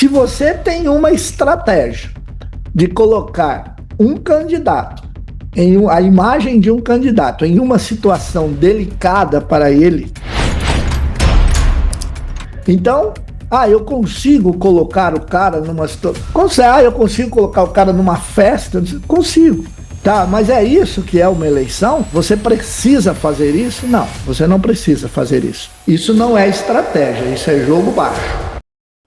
você tem uma estratégia de colocar um candidato, a imagem de um candidato em uma situação delicada para ele, então, eu consigo colocar o cara numa situação. Eu consigo colocar o cara numa festa? Consigo. Tá, mas é isso que é uma eleição? Você precisa fazer isso? Não, você não precisa fazer isso. Isso não é estratégia, isso é jogo baixo.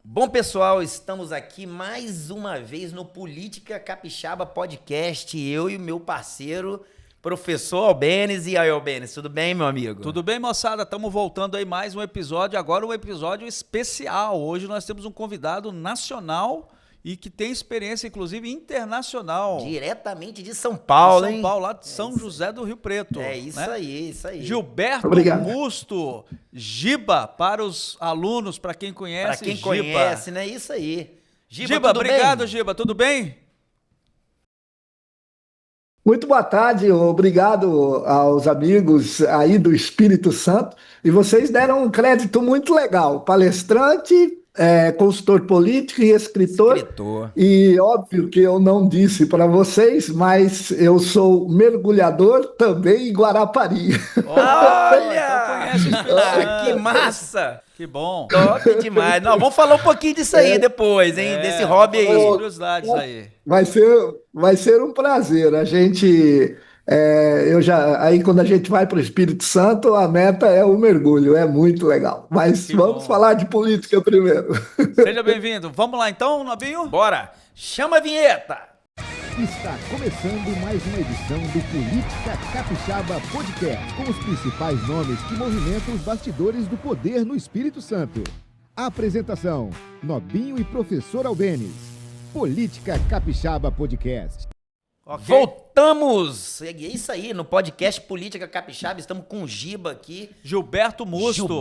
Bom, pessoal, estamos aqui mais uma vez no Política Capixaba Podcast, eu e o meu parceiro, professor Albêniz. E aí, Albêniz, tudo bem, meu amigo? Tudo bem, moçada? Estamos voltando aí mais um episódio, agora um episódio especial. Hoje nós temos um convidado nacional e que tem experiência, inclusive, internacional. Diretamente de São Paulo, hein? São Paulo, lá de São José do Rio Preto. É isso, né? Isso aí. Gilberto Musto, Giba, para os alunos, para quem conhece, Para quem Giba. conhece, né? Isso aí. Giba, obrigado, bem? Giba, tudo bem? Muito boa tarde, obrigado aos amigos aí do Espírito Santo. E vocês deram um crédito muito legal, palestrante, consultor político e escritor. E óbvio que eu não disse para vocês, mas eu sou mergulhador também em Guarapari. Olha! Que massa! Que bom! Top demais! Não, vamos falar um pouquinho disso aí depois, hein? Desse hobby aí. Curiosidades aí. Vai ser um prazer. A gente... aí quando a gente vai para o Espírito Santo, a meta é o mergulho, é muito legal. Mas vamos falar de política primeiro. Seja bem-vindo. Vamos lá então, Nobinho? Bora! Chama a vinheta! Está começando mais uma edição do Política Capixaba Podcast, com os principais nomes que movimentam os bastidores do poder no Espírito Santo. A apresentação: Nobinho e professor Albêniz. Política Capixaba Podcast. Okay. Voltamos! É isso aí, no podcast Política Capixaba, estamos com o Giba aqui. Gilberto Musto.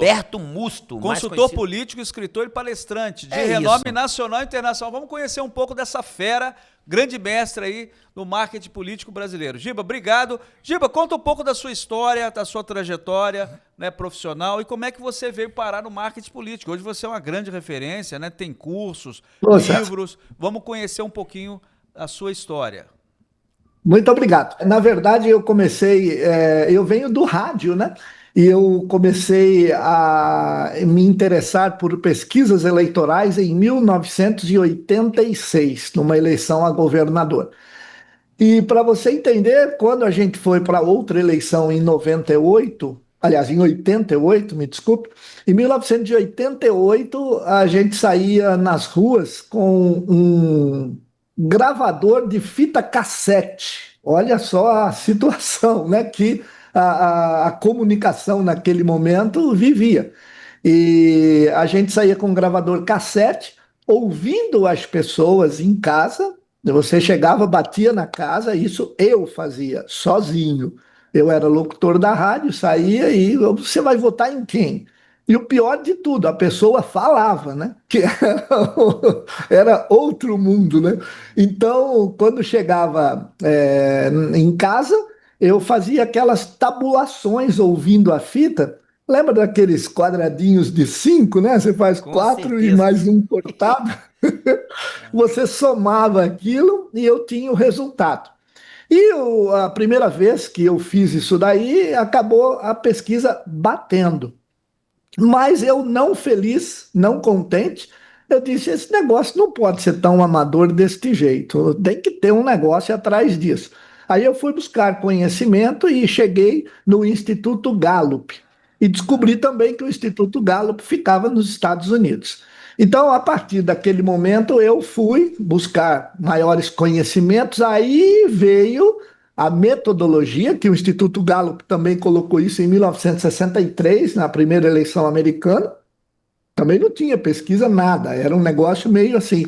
Consultor político, escritor e palestrante, de renome nacional e internacional. Vamos conhecer um pouco dessa fera, grande mestre aí no marketing político brasileiro. Giba, obrigado. Giba, conta um pouco da sua história, da sua trajetória, né, profissional, e como é que você veio parar no marketing político. Hoje você é uma grande referência, né? Tem cursos, livros. Vamos conhecer um pouquinho a sua história. Muito obrigado. Na verdade, eu venho do rádio, né? E eu comecei a me interessar por pesquisas eleitorais em 1986, numa eleição a governador. E para você entender, quando a gente foi para outra eleição em 98, aliás, em 88, me desculpe, em 1988 a gente saía nas ruas com um gravador de fita cassete. Olha só a situação, né, que a comunicação naquele momento vivia. E a gente saía com um gravador cassete, ouvindo as pessoas em casa. Você chegava, batia na casa, isso eu fazia sozinho. Eu era locutor da rádio, saía e você vai votar em quem? E o pior de tudo, a pessoa falava, né? Que era outro mundo, né? Então, quando chegava em casa, eu fazia aquelas tabulações ouvindo a fita. Lembra daqueles quadradinhos de 5, né? Você faz 4 e mais um cortado. Você somava aquilo e eu tinha o resultado. E a primeira vez que eu fiz isso daí, acabou a pesquisa batendo. Mas eu não feliz, não contente, eu disse, esse negócio não pode ser tão amador deste jeito, tem que ter um negócio atrás disso. Aí eu fui buscar conhecimento e cheguei no Instituto Gallup. E descobri também que o Instituto Gallup ficava nos Estados Unidos. Então, a partir daquele momento, eu fui buscar maiores conhecimentos, aí veio a metodologia, que o Instituto Gallup também colocou isso em 1963, na primeira eleição americana. Também não tinha pesquisa, nada, era um negócio meio assim.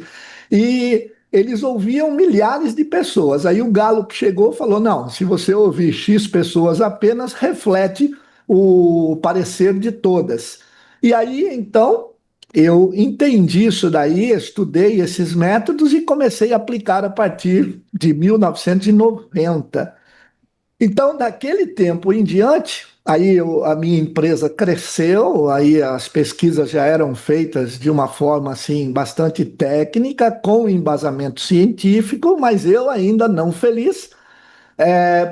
E eles ouviam milhares de pessoas. Aí o Gallup chegou e falou, não, se você ouvir X pessoas apenas, reflete o parecer de todas. E aí, então, eu entendi isso daí, estudei esses métodos e comecei a aplicar a partir de 1990. Então, daquele tempo em diante, Aí a minha empresa cresceu, aí as pesquisas já eram feitas de uma forma assim bastante técnica, com embasamento científico, mas eu ainda não feliz,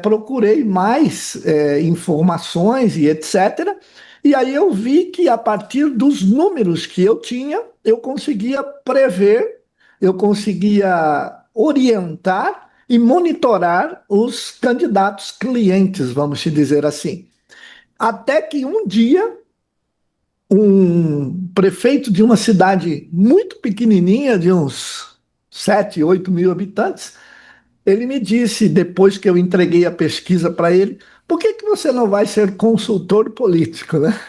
procurei mais informações e etc. E aí eu vi que a partir dos números que eu tinha, eu conseguia prever, eu conseguia orientar e monitorar os candidatos clientes, vamos te dizer assim. Até que um dia, um prefeito de uma cidade muito pequenininha, de uns 7, 8 mil habitantes, ele me disse, depois que eu entreguei a pesquisa para ele, por que que você não vai ser consultor político, né?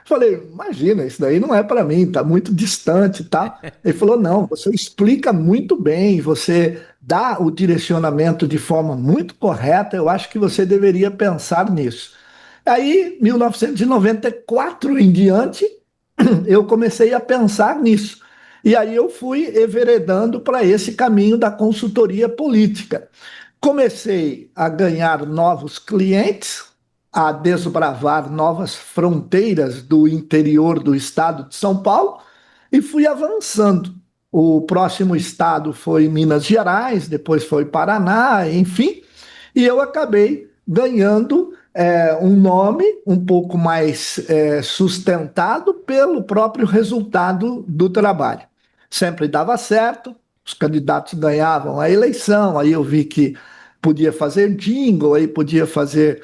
Falei, imagina, isso daí não é para mim, está muito distante, tá? Ele falou, não, você explica muito bem, você dá o direcionamento de forma muito correta, eu acho que você deveria pensar nisso. Aí, 1994 em diante, eu comecei a pensar nisso. E aí eu fui enveredando para esse caminho da consultoria política. Comecei a ganhar novos clientes, a desbravar novas fronteiras do interior do estado de São Paulo e fui avançando. O próximo estado foi Minas Gerais, depois foi Paraná, enfim, e eu acabei ganhando um nome um pouco mais sustentado pelo próprio resultado do trabalho. Sempre dava certo, os candidatos ganhavam a eleição, aí eu vi que podia fazer jingle, aí podia fazer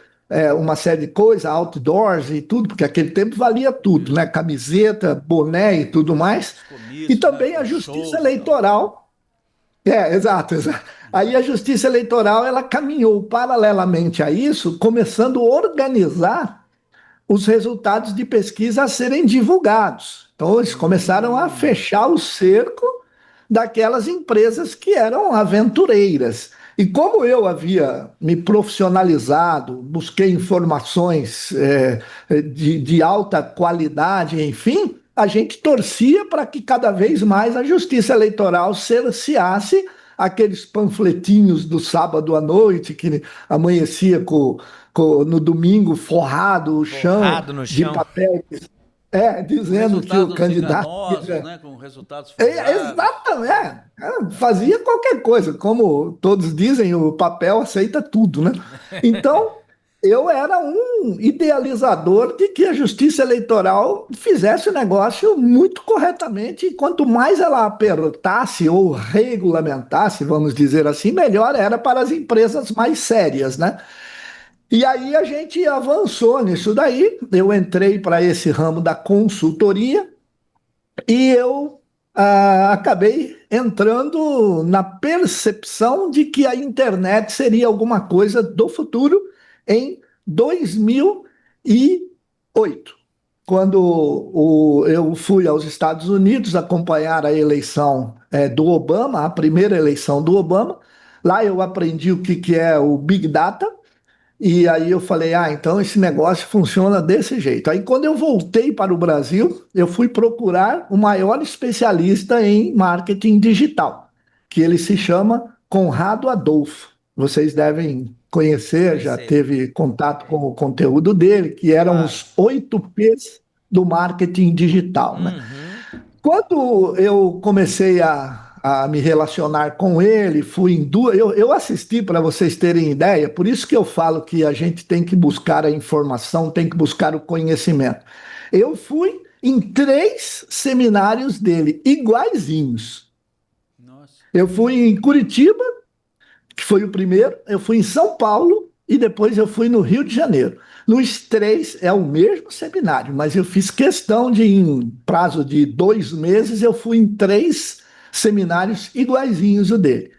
uma série de coisas, outdoors e tudo, porque aquele tempo valia tudo, né? Camiseta, boné e tudo mais. E Comício, né? também a Com Justiça shows e tal. Eleitoral. Exato, exato. Aí a Justiça Eleitoral ela caminhou paralelamente a isso, começando a organizar os resultados de pesquisa a serem divulgados. Então, eles começaram a fechar o cerco daquelas empresas que eram aventureiras. E como eu havia me profissionalizado, busquei informações de alta qualidade, enfim, a gente torcia para que cada vez mais a Justiça Eleitoral cerceasse aqueles panfletinhos do sábado à noite que amanhecia no domingo forrado o chão Borrado no de chão. papel, Com dizendo que o resultados candidato. enganosos, né? Com resultados favoráveis. Exatamente, fazia qualquer coisa, como todos dizem, o papel aceita tudo, né? Então, eu era um idealizador de que a Justiça Eleitoral fizesse o negócio muito corretamente, e quanto mais ela apertasse ou regulamentasse, vamos dizer assim, melhor era para as empresas mais sérias, né? E aí a gente avançou nisso daí, eu entrei para esse ramo da consultoria, e eu acabei entrando na percepção de que a internet seria alguma coisa do futuro em 2008, quando eu fui aos Estados Unidos acompanhar a eleição do Obama, a primeira eleição do Obama. Lá eu aprendi o que, que é o Big Data, e aí eu falei, então esse negócio funciona desse jeito. Aí quando eu voltei para o Brasil, eu fui procurar o maior especialista em marketing digital, que ele se chama Conrado Adolfo. Vocês devem conhecer, já Conhecer. teve contato com o conteúdo dele, que eram Claro. os 8 P's do marketing digital, né? Quando eu comecei a me relacionar com ele, fui em duas. Eu assisti, para vocês terem ideia, por isso que eu falo que a gente tem que buscar a informação, tem que buscar o conhecimento. Eu fui em 3 seminários dele, iguaizinhos. Nossa. Eu fui em Curitiba, que foi o primeiro, eu fui em São Paulo e depois eu fui no Rio de Janeiro. Nos 3 é o mesmo seminário, mas eu fiz questão de, em prazo de 2 meses, eu fui em 3 seminários iguaizinhos o dele.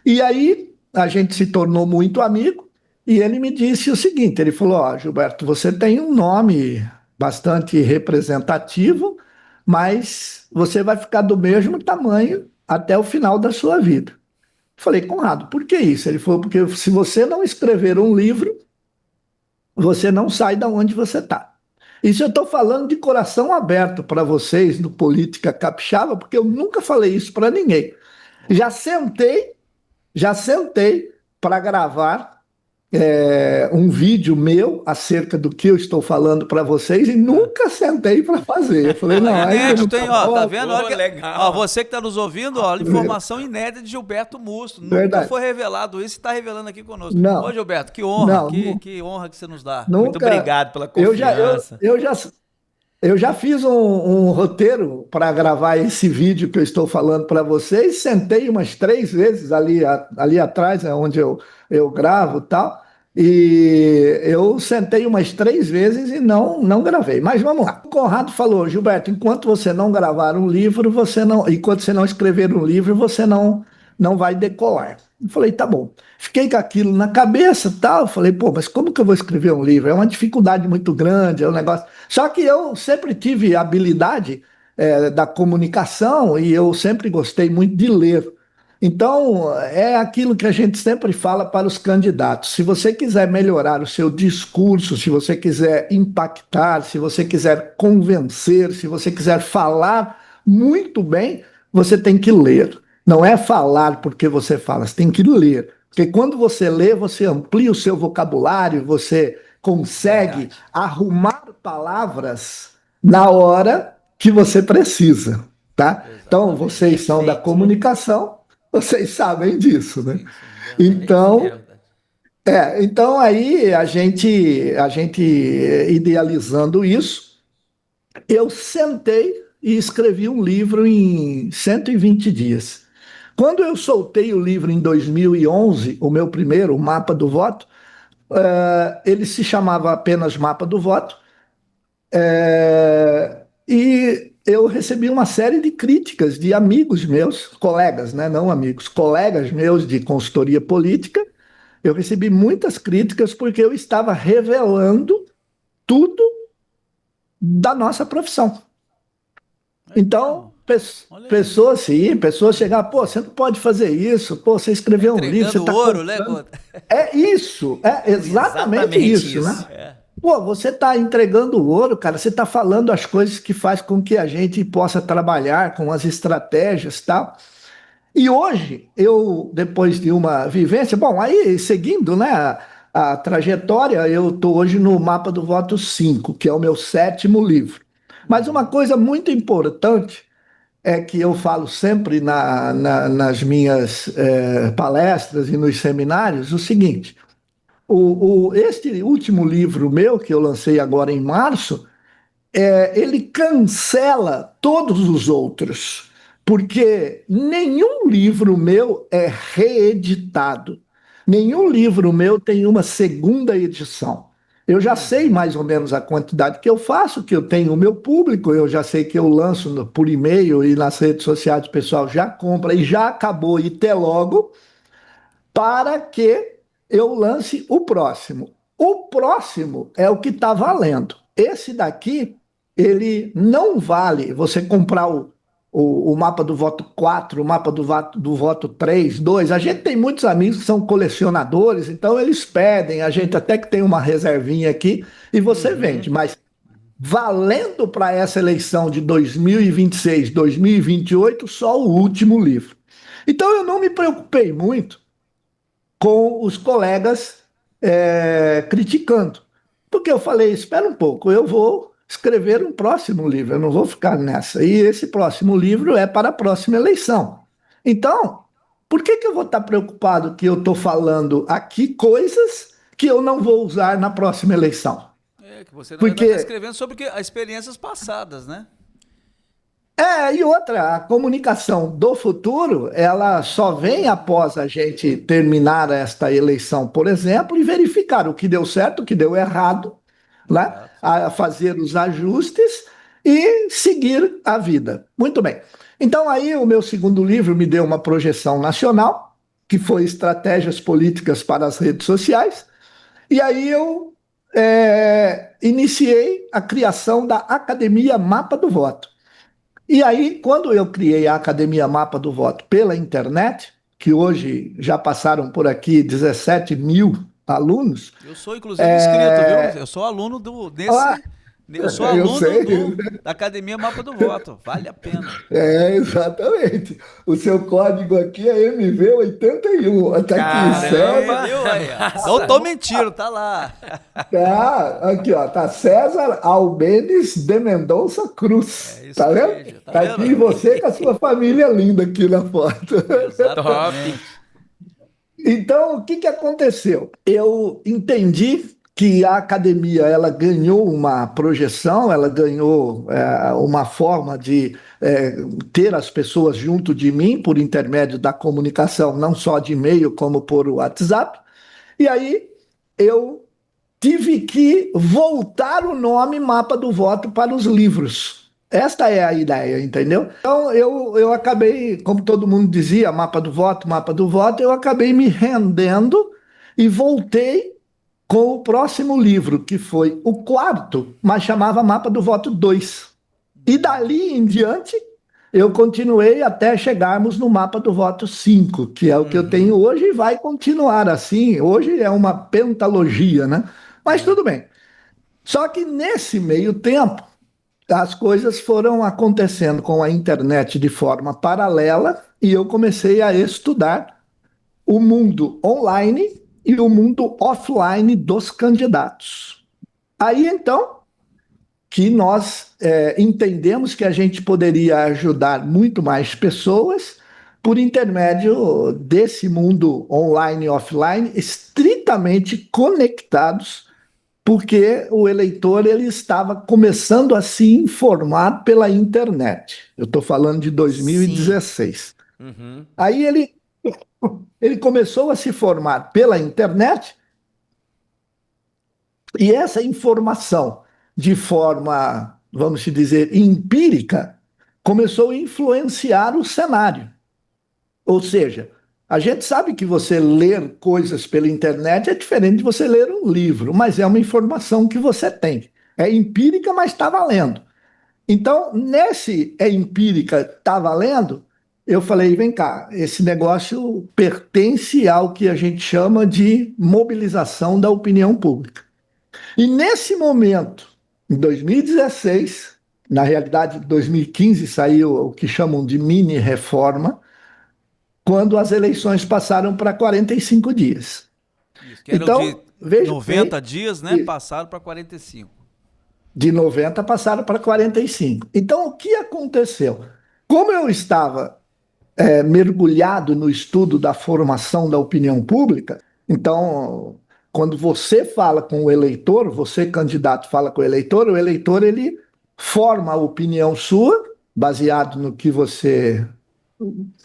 E aí a gente se tornou muito amigo e ele me disse o seguinte, ele falou, Gilberto, você tem um nome bastante representativo, mas você vai ficar do mesmo tamanho até o final da sua vida. Falei, Conrado, por que isso? Ele falou, porque se você não escrever um livro, você não sai da onde você está. Isso eu estou falando de coração aberto para vocês no Política Capixaba, porque eu nunca falei isso para ninguém. Já sentei para gravar um vídeo meu acerca do que eu estou falando para vocês e nunca sentei para fazer. Eu falei, não, ainda não Inédito, hein? Ó, tá vendo? Pô, legal. Ó, você que tá nos ouvindo, ó, informação inédita de Gilberto Musto. Nunca Verdade. foi revelado isso e tá revelando aqui conosco. Não. Ô, Gilberto, que honra, Não, que honra que você nos dá. nunca. Muito obrigado pela Eu já, confiança. eu já fiz um roteiro para gravar esse vídeo que eu estou falando para vocês. Sentei umas 3 vezes ali atrás, onde eu gravo e tal. E eu sentei umas 3 vezes e não gravei. Mas vamos lá. O Conrado falou, Gilberto, enquanto você não gravar um livro, enquanto você não escrever um livro, você não vai decolar. Eu falei, tá bom. Fiquei com aquilo na cabeça, tal. Falei, pô, mas como que eu vou escrever um livro? É uma dificuldade muito grande, é um negócio. Só que eu sempre tive habilidade da comunicação e eu sempre gostei muito de ler. Então, é aquilo que a gente sempre fala para os candidatos. Se você quiser melhorar o seu discurso, se você quiser impactar, se você quiser convencer, se você quiser falar muito bem, você tem que ler. Não é falar porque você fala, você tem que ler. Porque quando você lê, você amplia o seu vocabulário, você consegue arrumar palavras na hora que você precisa, tá? Então, vocês são da comunicação, vocês sabem disso, né? Então, então aí a gente idealizando isso, eu sentei e escrevi um livro em 120 dias. Quando eu soltei o livro em 2011, o meu primeiro, o Mapa do Voto, ele se chamava apenas Mapa do Voto, e eu recebi uma série de críticas de amigos meus, colegas, né, não amigos, colegas meus de consultoria política. Eu recebi muitas críticas porque eu estava revelando tudo da nossa profissão. Então, pessoas chegavam, pô, você não pode fazer isso, pô, você escreveu um livro, você tá ouro, né? É isso, é exatamente isso, né? Pô, você está entregando ouro, cara, você está falando as coisas que faz com que a gente possa trabalhar com as estratégias e tal. E hoje, eu, depois de uma vivência, bom, aí seguindo, né, a trajetória, eu estou hoje no Mapa do Voto 5, que é o meu 7º livro. Mas uma coisa muito importante é que eu falo sempre nas minhas palestras e nos seminários o seguinte: este último livro meu, que eu lancei agora em março, ele cancela todos os outros, porque nenhum livro meu é reeditado, nenhum livro meu tem uma segunda edição. Eu já sei mais ou menos a quantidade que eu faço, que eu tenho o meu público, eu já sei que eu lanço por e-mail e nas redes sociais o pessoal já compra e já acabou e até logo, para que eu lance o próximo. O próximo é o que está valendo. Esse daqui, ele não vale você comprar o mapa do voto 4, o mapa do voto 3, 2. A gente tem muitos amigos que são colecionadores, então eles pedem, a gente até que tem uma reservinha aqui e você vende, mas valendo para essa eleição de 2026, 2028, só o último livro. Então eu não me preocupei muito com os colegas criticando. Porque eu falei, espera um pouco, eu vou escrever um próximo livro, eu não vou ficar nessa. E esse próximo livro é para a próxima eleição. Então, por que eu vou estar preocupado que eu estou falando aqui coisas que eu não vou usar na próxima eleição? Que você não está escrevendo sobre as experiências passadas, né? E outra, a comunicação do futuro, ela só vem após a gente terminar esta eleição, por exemplo, e verificar o que deu certo, o que deu errado, né? A fazer os ajustes e seguir a vida. Muito bem. Então aí o meu segundo livro me deu uma projeção nacional, que foi Estratégias Políticas para as Redes Sociais, e aí eu iniciei a criação da Academia Mapa do Voto. E aí, quando eu criei a Academia Mapa do Voto pela internet, que hoje já passaram por aqui 17 mil alunos. Eu sou, inclusive, inscrito, viu? Eu sou aluno desse Eu sou Eu aluno sei. da Academia Mapa do Voto. Vale a pena. Exatamente. O seu código aqui é MV81. Está aqui, Aí, Caramba! César. viu aí? Ó. Não Nossa. tô mentindo, tá lá. Tá, aqui, ó. Tá César Albenes de Mendonça Cruz. É isso Tá vendo? aí, tá Tá aqui vendo? você com a sua família linda aqui na foto. Top! Exatamente. Então, o que que aconteceu? Eu entendi que a academia ela ganhou uma projeção, ela ganhou uma forma de ter as pessoas junto de mim por intermédio da comunicação, não só de e-mail como por WhatsApp. E aí eu tive que voltar o nome Mapa do Voto para os livros. Esta é a ideia, entendeu? Então eu acabei, como todo mundo dizia, mapa do voto, eu acabei me rendendo e voltei com o próximo livro, que foi o quarto, mas chamava Mapa do Voto 2. E dali em diante, eu continuei até chegarmos no Mapa do Voto 5, que é o que eu tenho hoje e vai continuar assim. Hoje é uma pentalogia, né? Mas tudo bem. Só que nesse meio tempo, as coisas foram acontecendo com a internet de forma paralela e eu comecei a estudar o mundo online e o mundo offline dos candidatos. Aí então que nós entendemos que a gente poderia ajudar muito mais pessoas por intermédio desse mundo online e offline estritamente conectados, porque o eleitor ele estava começando a se informar pela internet. Eu estou falando de Sim. 2016. Uhum. Aí ele começou a se formar pela internet e essa informação, de forma, vamos dizer, empírica, começou a influenciar o cenário. Ou seja, a gente sabe que você ler coisas pela internet é diferente de você ler um livro, mas é uma informação que você tem. É empírica, mas está valendo. Então, nesse é empírica, está valendo, eu falei, vem cá, esse negócio pertence ao que a gente chama de mobilização da opinião pública. E nesse momento, em 2016, na realidade, em 2015 saiu o que chamam de mini reforma, quando as eleições passaram para 45 dias. Isso, que eram de Então, veja 90 bem, dias, né? Passaram para 45. de 90 passaram para 45. Então, o que aconteceu? Como eu estava mergulhado no estudo da formação da opinião pública, então, quando você fala com o eleitor, você, candidato, fala com o eleitor ele forma a opinião sua, baseado no que você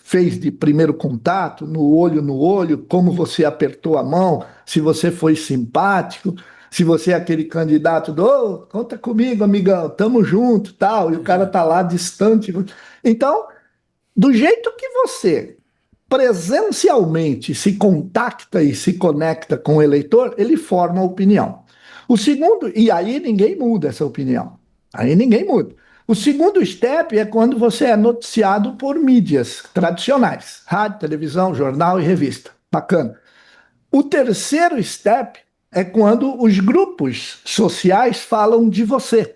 fez de primeiro contato, no olho, como você apertou a mão, se você foi simpático, se você é aquele candidato do "Ô, conta comigo, amigão, tamo junto, tal", e o cara tá lá distante. Então, do jeito que você presencialmente se contacta e se conecta com o eleitor, ele forma a opinião. O segundo, e aí ninguém muda essa opinião. Aí ninguém muda. O segundo step é quando você é noticiado por mídias tradicionais, rádio, televisão, jornal e revista. Bacana. O terceiro step é quando os grupos sociais falam de você,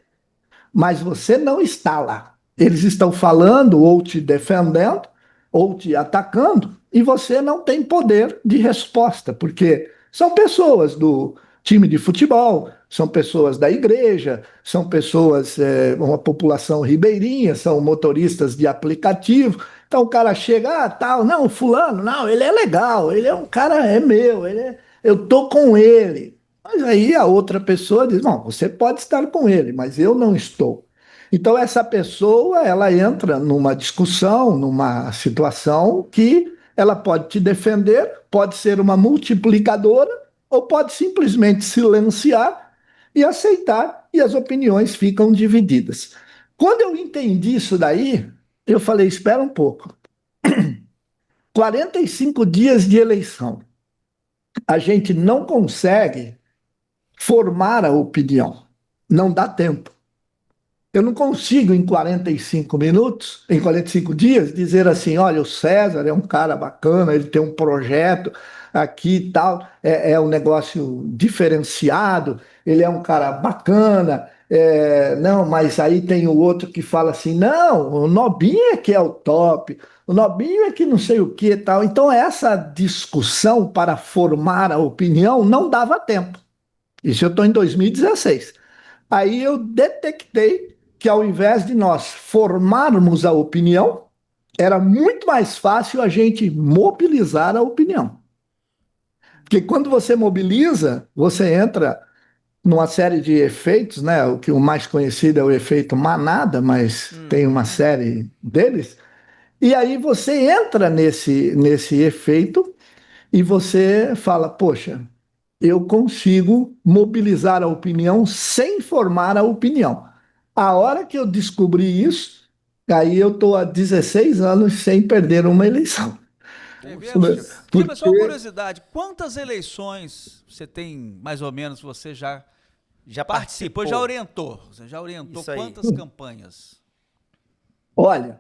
mas você não está lá. Eles estão falando ou te defendendo ou te atacando e você não tem poder de resposta, porque são pessoas do time de futebol, são pessoas da igreja, são pessoas, uma população ribeirinha, são motoristas de aplicativo. Então o cara chega, tal, não, fulano, não, ele é legal, ele é um cara, é meu, eu tô com ele. Mas aí a outra pessoa diz, não, você pode estar com ele, mas eu não estou. Então essa pessoa, ela entra numa discussão, numa situação que ela pode te defender, pode ser uma multiplicadora ou pode simplesmente silenciar e aceitar e as opiniões ficam divididas. Quando eu entendi isso daí, eu falei, espera um pouco. 45 dias de eleição. A gente não consegue formar a opinião. Não dá tempo. Eu não consigo, em 45 minutos, em 45 dias, dizer assim: olha, o César é um cara bacana, ele tem um projeto aqui e tal, é um negócio diferenciado, ele é um cara bacana, Não, mas aí tem o outro que fala assim, não, o Nobinho é que é o top, o Nobinho é que não sei o que e tal. Então essa discussão para formar a opinião não dava tempo. Isso eu estou em 2016. Aí eu detectei que ao invés de nós formarmos a opinião, era muito mais fácil a gente mobilizar a opinião. Porque quando você mobiliza, você entra numa série de efeitos, né? O que o mais conhecido é o efeito manada, mas tem uma série deles. E aí você entra nesse efeito e você fala, poxa, eu consigo mobilizar a opinião sem formar a opinião. A hora que eu descobri isso, aí eu estou há 16 anos sem perder uma eleição. É mesmo, Giba? Giba, só uma Porque, curiosidade, quantas eleições você tem, mais ou menos, você Já participou, participou? já orientou? Você já orientou Isso aí. quantas campanhas? olha,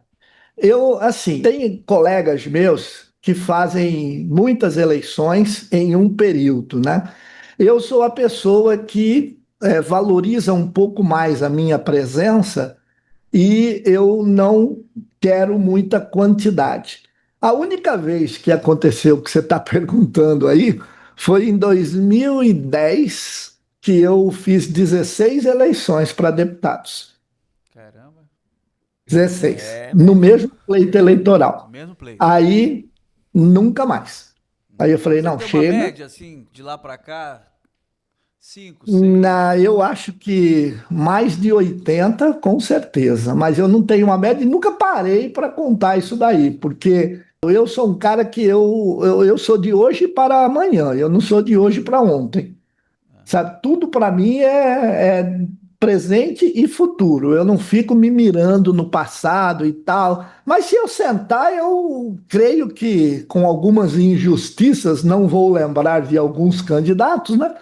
eu, assim, tenho colegas meus que fazem muitas eleições em um período, né? Eu sou a pessoa que valoriza um pouco mais a minha presença e eu não quero muita quantidade. A única vez que aconteceu o que você está perguntando aí foi em 2010 que eu fiz 16 eleições para deputados. Caramba. 16, É, meu no irmão. mesmo pleito eleitoral. Mesmo pleito. Aí, nunca mais. Aí eu falei, Você não, tem uma chega. média, assim, de lá pra cá? 5, 6? Eu acho que mais de 80, com certeza. Mas eu não tenho uma média e nunca parei para contar isso daí, porque eu sou um cara que eu sou de hoje para amanhã, eu não sou de hoje para ontem. Sabe, tudo para mim é presente e futuro. Eu não fico me mirando no passado e tal. Mas se eu sentar, eu creio que com algumas injustiças, não vou lembrar de alguns candidatos, né?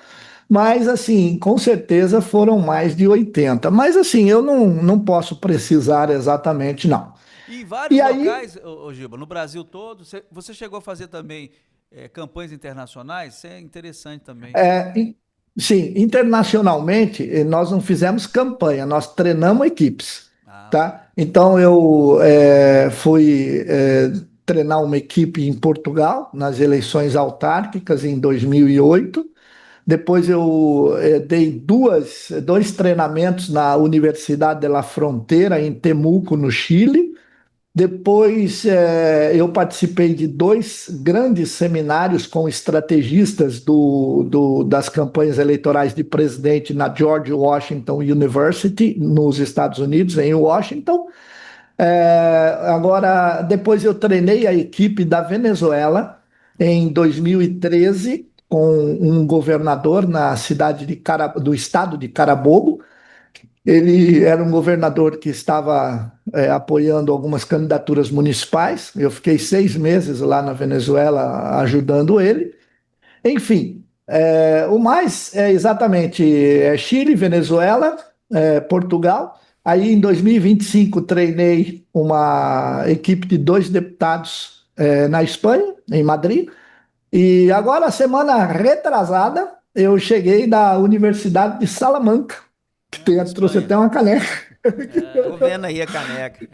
Mas, assim, com certeza foram mais de 80. Mas, assim, eu não posso precisar exatamente, não. E em vários E aí, locais, ô Giba, no Brasil todo, você chegou a fazer também campanhas internacionais? Isso é interessante também. sim, internacionalmente, nós não fizemos campanha, nós treinamos equipes, Ah, ok. tá? Então, eu fui treinar uma equipe em Portugal, nas eleições autárquicas, em 2008. Depois eu dei dois treinamentos na Universidade de La Frontera, em Temuco, no Chile. Depois eu participei de dois grandes seminários com estrategistas das campanhas eleitorais de presidente na George Washington University, nos Estados Unidos, em Washington. Agora, depois eu treinei a equipe da Venezuela em 2013 com um governador na do estado de Carabobo. Ele era um governador que estava apoiando algumas candidaturas municipais. Eu fiquei 6 meses lá na Venezuela ajudando ele. Enfim, o mais é exatamente Chile, Venezuela, Portugal. Aí em 2025 treinei uma equipe de 2 deputados na Espanha, em Madrid. E agora, semana retrasada, eu cheguei da Universidade de Salamanca, que Ah, na trouxe Espanha. até uma caneca. Tô vendo aí a caneca.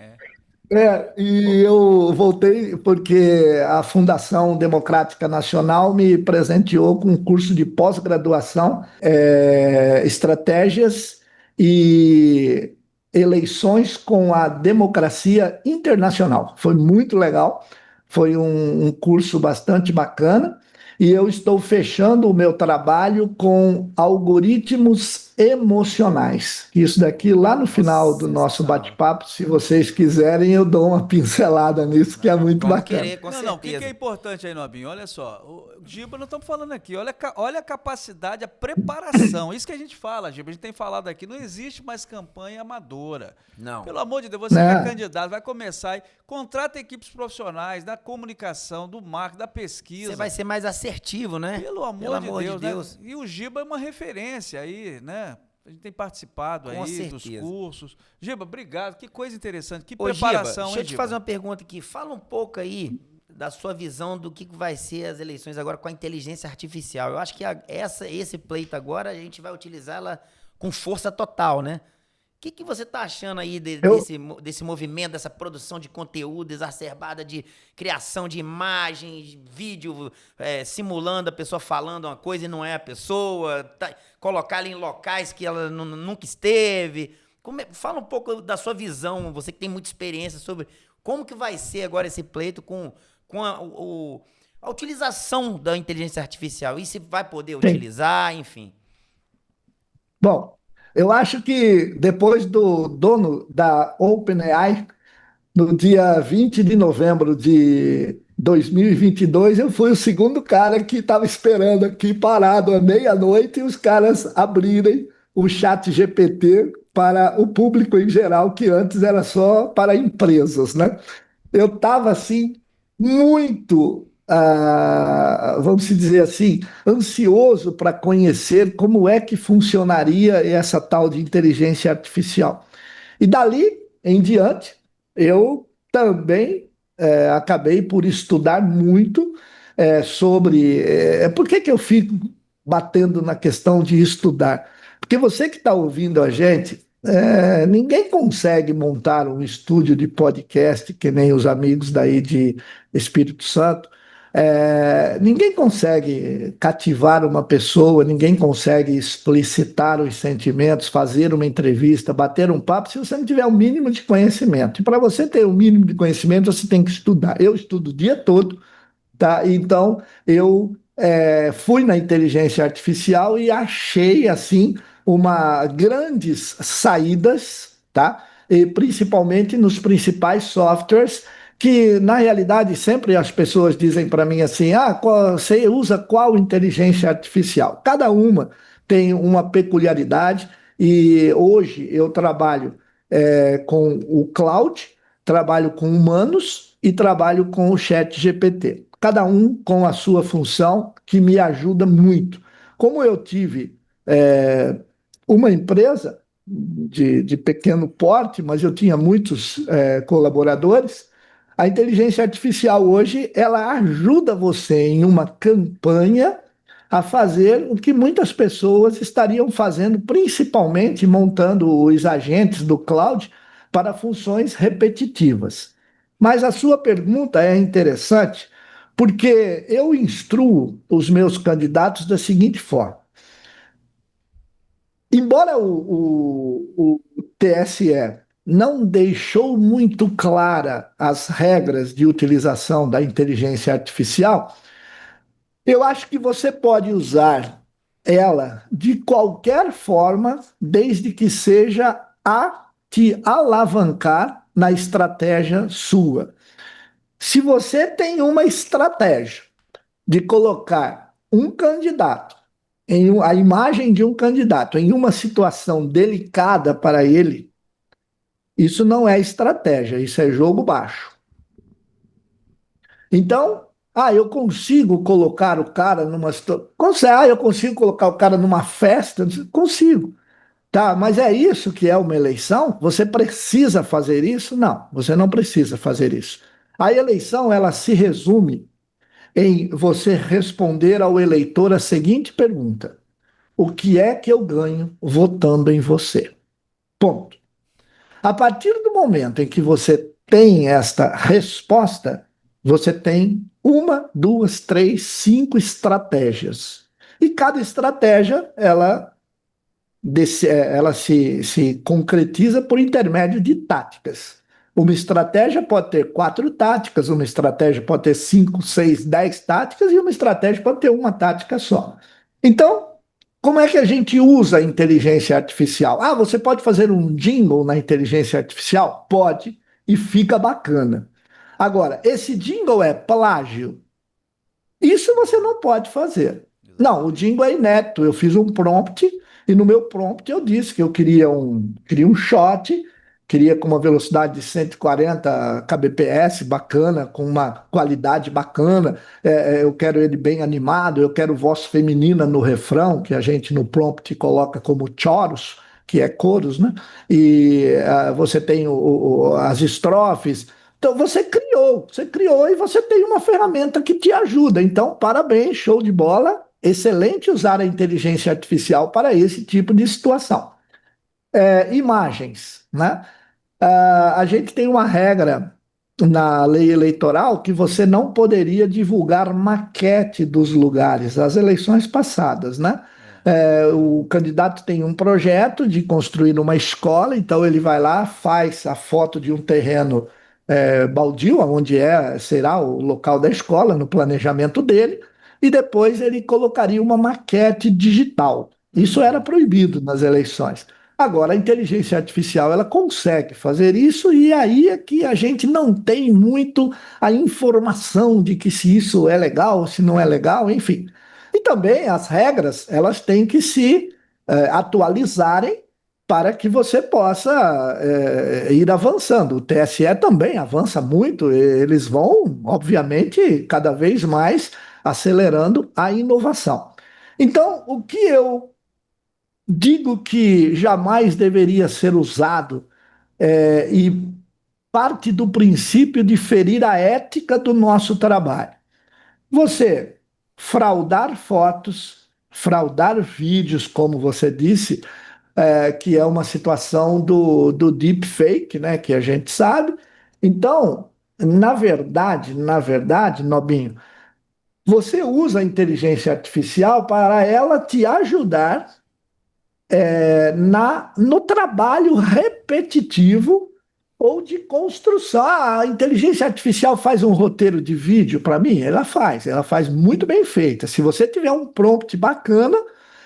E eu voltei porque a Fundação Democrática Nacional me presenteou com um curso de pós-graduação, estratégias e eleições com a democracia internacional. Foi muito legal, foi um curso bastante bacana. E eu estou fechando o meu trabalho com algoritmos emocionais. Isso daqui, lá no final do nosso Sensacional. bate-papo, se vocês quiserem, eu dou uma pincelada nisso, que é muito Vamos bacana. querer, com Não, o que é certeza. importante aí, Nobinho? Olha só, o Giba, nós estamos falando aqui, olha a capacidade, a preparação, isso que a gente fala, Giba, a gente tem falado aqui, não existe mais campanha amadora. Não. Pelo amor de Deus, você que é candidato, vai começar aí, contrata equipes profissionais da comunicação, do marketing, da pesquisa. Você vai ser mais assertivo, né? Pelo amor de Deus, né? E o Giba é uma referência aí, né? A gente tem participado Com aí certeza. dos cursos. Giba, obrigado, que coisa interessante, que Ô, preparação, Giba, deixa eu hein, te Giba? fazer uma pergunta aqui. Fala um pouco aí da sua visão do que vai ser as eleições agora com a inteligência artificial. Eu acho que esse pleito agora a gente vai utilizar ela com força total, né? Que você tá achando aí Eu, desse movimento, dessa produção de conteúdo exacerbada, de criação de imagens, vídeo, simulando a pessoa falando uma coisa e não é a pessoa, colocar ela em locais que ela nunca esteve. Fala um pouco da sua visão, você que tem muita experiência sobre como que vai ser agora esse pleito com a utilização da inteligência artificial. E se vai poder sim. utilizar, enfim. Bom, eu acho que depois do dono da OpenAI, no dia 20 de novembro de 2022, eu fui o segundo cara que estava esperando aqui parado à meia-noite e os caras abrirem o chat GPT para o público em geral, que antes era só para empresas, né? Eu estava assim muito, vamos dizer assim, ansioso para conhecer como é que funcionaria essa tal de inteligência artificial. E dali em diante, eu também acabei por estudar muito sobre. Por que que eu fico batendo na questão de estudar? Porque você que está ouvindo a gente, ninguém consegue montar um estúdio de podcast que nem os amigos daí de Espírito Santo. Ninguém consegue cativar uma pessoa, ninguém consegue explicitar os sentimentos, fazer uma entrevista, bater um papo, se você não tiver o mínimo de conhecimento. E para você ter o mínimo de conhecimento, você tem que estudar. Eu estudo o dia todo, tá? Então, eu fui na inteligência artificial e achei, assim, uma grandes saídas, tá? E principalmente nos principais softwares, que na realidade sempre as pessoas dizem para mim assim: você usa qual inteligência artificial? Cada uma tem uma peculiaridade, e hoje eu trabalho com o cloud, trabalho com humanos e trabalho com o chat GPT. Cada um com a sua função que me ajuda muito. Como eu tive uma empresa de pequeno porte, mas eu tinha muitos colaboradores, a inteligência artificial hoje ela ajuda você em uma campanha a fazer o que muitas pessoas estariam fazendo, principalmente montando os agentes do cloud para funções repetitivas. Mas a sua pergunta é interessante, porque eu instruo os meus candidatos da seguinte forma: embora o TSE não deixou muito clara as regras de utilização da inteligência artificial, eu acho que você pode usar ela de qualquer forma, desde que seja a te alavancar na estratégia sua. Se você tem uma estratégia de colocar um candidato, a imagem de um candidato em uma situação delicada para ele, isso não é estratégia, isso é jogo baixo. Então, eu consigo colocar o cara numa situação. Eu consigo colocar o cara numa festa? Consigo. Tá, mas é isso que é uma eleição? Você precisa fazer isso? Não, você não precisa fazer isso. A eleição, ela se resume em você responder ao eleitor a seguinte pergunta: o que é que eu ganho votando em você? Ponto. A partir do momento em que você tem esta resposta, você tem uma, duas, três, cinco estratégias. E cada estratégia, ela se concretiza por intermédio de táticas. Uma estratégia pode ter quatro táticas, uma estratégia pode ter cinco, seis, 10 táticas, e uma estratégia pode ter uma tática só. Então, como é que a gente usa a inteligência artificial? Você pode fazer um jingle na inteligência artificial? Pode, e fica bacana. Agora, esse jingle é plágio? Isso você não pode fazer. Não, o jingle é inédito. Eu fiz um prompt e no meu prompt eu disse que eu queria um shot, queria com uma velocidade de 140 kbps, bacana, com uma qualidade bacana. Eu quero ele bem animado, eu quero voz feminina no refrão, que a gente no prompt coloca como choros, que é coros, né? E você tem as estrofes. Então você criou e você tem uma ferramenta que te ajuda. Então, parabéns, show de bola. excelente usar a inteligência artificial para esse tipo de situação. Imagens, né? A gente tem uma regra na lei eleitoral que você não poderia divulgar maquete dos lugares, as eleições passadas, né? O candidato tem um projeto de construir uma escola, então ele vai lá, faz a foto de um terreno baldio, onde será o local da escola, no planejamento dele, e depois ele colocaria uma maquete digital. Isso era proibido nas eleições. Agora, a inteligência artificial ela consegue fazer isso, e aí é que a gente não tem muito a informação de que se isso é legal, se não é legal, enfim. E também as regras elas têm que se atualizarem para que você possa ir avançando. O TSE também avança muito, eles vão, obviamente, cada vez mais acelerando a inovação. Então, o que eu digo que jamais deveria ser usado e parte do princípio de ferir a ética do nosso trabalho. Você fraudar fotos, fraudar vídeos, como você disse, que é uma situação do deepfake, né, que a gente sabe. Então, na verdade, Nobinho, você usa a inteligência artificial para ela te ajudar no trabalho repetitivo ou de construção. A inteligência artificial faz um roteiro de vídeo para mim? Ela faz muito bem feita. Se você tiver um prompt bacana,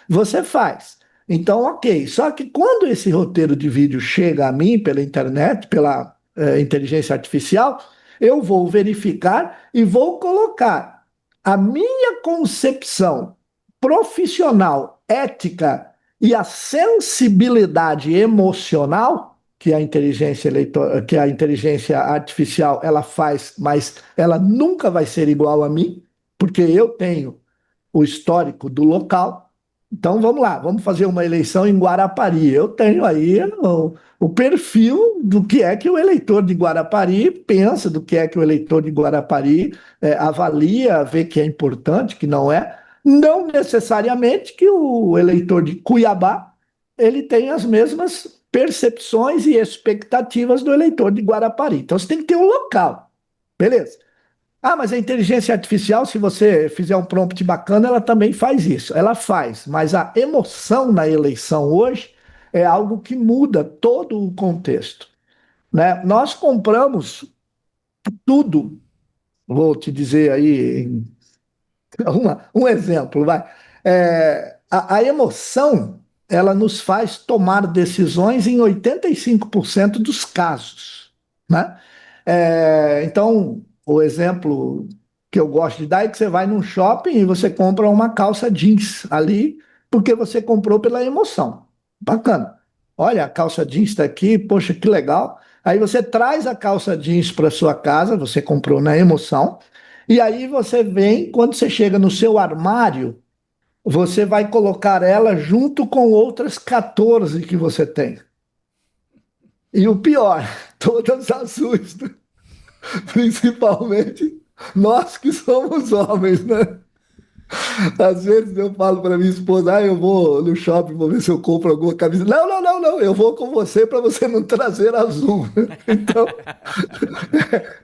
você faz. Então, ok. Só que quando esse roteiro de vídeo chega a mim pela internet, pela inteligência artificial, eu vou verificar e vou colocar a minha concepção profissional, ética e a sensibilidade emocional que a inteligência artificial ela faz, mas ela nunca vai ser igual a mim, porque eu tenho o histórico do local. Então vamos lá, vamos fazer uma eleição em Guarapari. Eu tenho aí o perfil do que é que o eleitor de Guarapari pensa, do que é que o eleitor de Guarapari avalia, vê que é importante, que não é. Não necessariamente que o eleitor de Cuiabá ele tem as mesmas percepções e expectativas do eleitor de Guarapari. Então você tem que ter um local, beleza? Ah, mas a inteligência artificial, se você fizer um prompt bacana, ela também faz isso. Ela faz, mas a emoção na eleição hoje é algo que muda todo o contexto, né? Nós compramos tudo, vou te dizer aí um exemplo, vai. A emoção, ela nos faz tomar decisões em 85% dos casos, né? Então, o exemplo que eu gosto de dar é que você vai num shopping e você compra uma calça jeans ali, porque você comprou pela emoção. Bacana. Olha, a calça jeans está aqui, poxa, que legal. Aí você traz a calça jeans para sua casa, você comprou na emoção, e aí você vem, quando você chega no seu armário, você vai colocar ela junto com outras 14 que você tem. E o pior, todas azuis, principalmente nós que somos homens, né? Às vezes eu falo para minha esposa, eu vou no shopping, vou ver se eu compro alguma camisa. Não, não, não, não, eu vou com você para você não trazer azul. Então,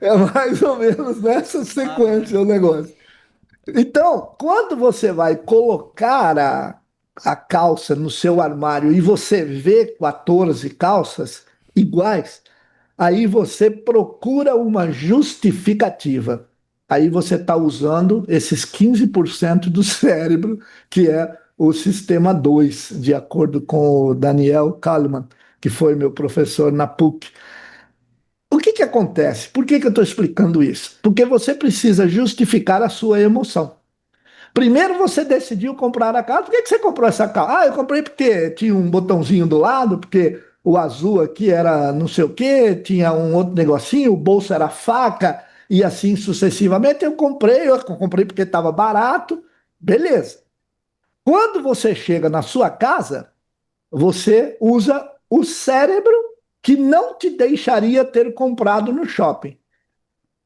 é mais ou menos nessa sequência o negócio. Então, quando você vai colocar a calça no seu armário e você vê 14 calças iguais, aí você procura uma justificativa. Aí você está usando esses 15% do cérebro, que é o sistema 2, de acordo com o Daniel Kahneman, que foi meu professor na PUC. O que que acontece? Por que que eu estou explicando isso? Porque você precisa justificar a sua emoção. Primeiro você decidiu comprar a calça. Por que que você comprou essa calça? Ah, eu comprei porque tinha um botãozinho do lado, porque o azul aqui era não sei o quê, tinha um outro negocinho, o bolso era faca, e assim sucessivamente. Eu comprei porque estava barato. Beleza. Quando você chega na sua casa, você usa o cérebro que não te deixaria ter comprado no shopping,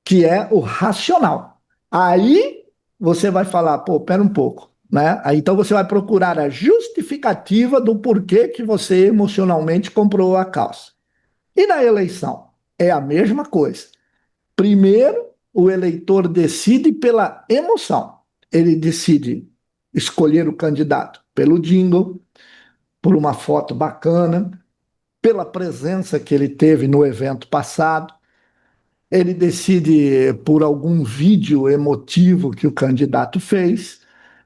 que é o racional. Aí você vai falar, pô, pera um pouco. né? Aí, então você vai procurar a justificativa do porquê que você emocionalmente comprou a calça. E na eleição? É a mesma coisa. Primeiro, o eleitor decide pela emoção. Ele decide escolher o candidato pelo jingle, por uma foto bacana, pela presença que ele teve no evento passado. Ele decide por algum vídeo emotivo que o candidato fez.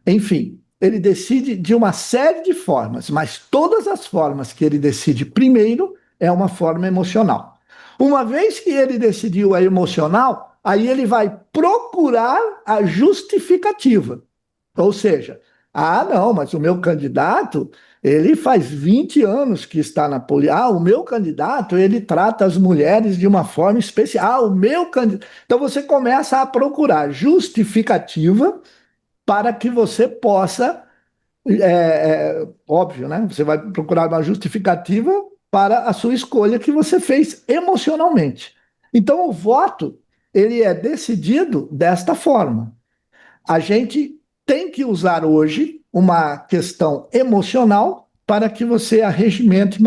Enfim, ele decide de uma série de formas, mas todas as formas que ele decide primeiro é uma forma emocional. Uma vez que ele decidiu a emocional, aí ele vai procurar a justificativa. Ou seja, não, mas o meu candidato, ele faz 20 anos que está na política. O meu candidato, ele trata as mulheres de uma forma especial. O meu candidato. Então você começa a procurar justificativa para que você possa, óbvio, né? Você vai procurar uma justificativa para a sua escolha que você fez emocionalmente. Então o voto, ele é decidido desta forma. A gente tem que usar hoje uma questão emocional para que você arregimente a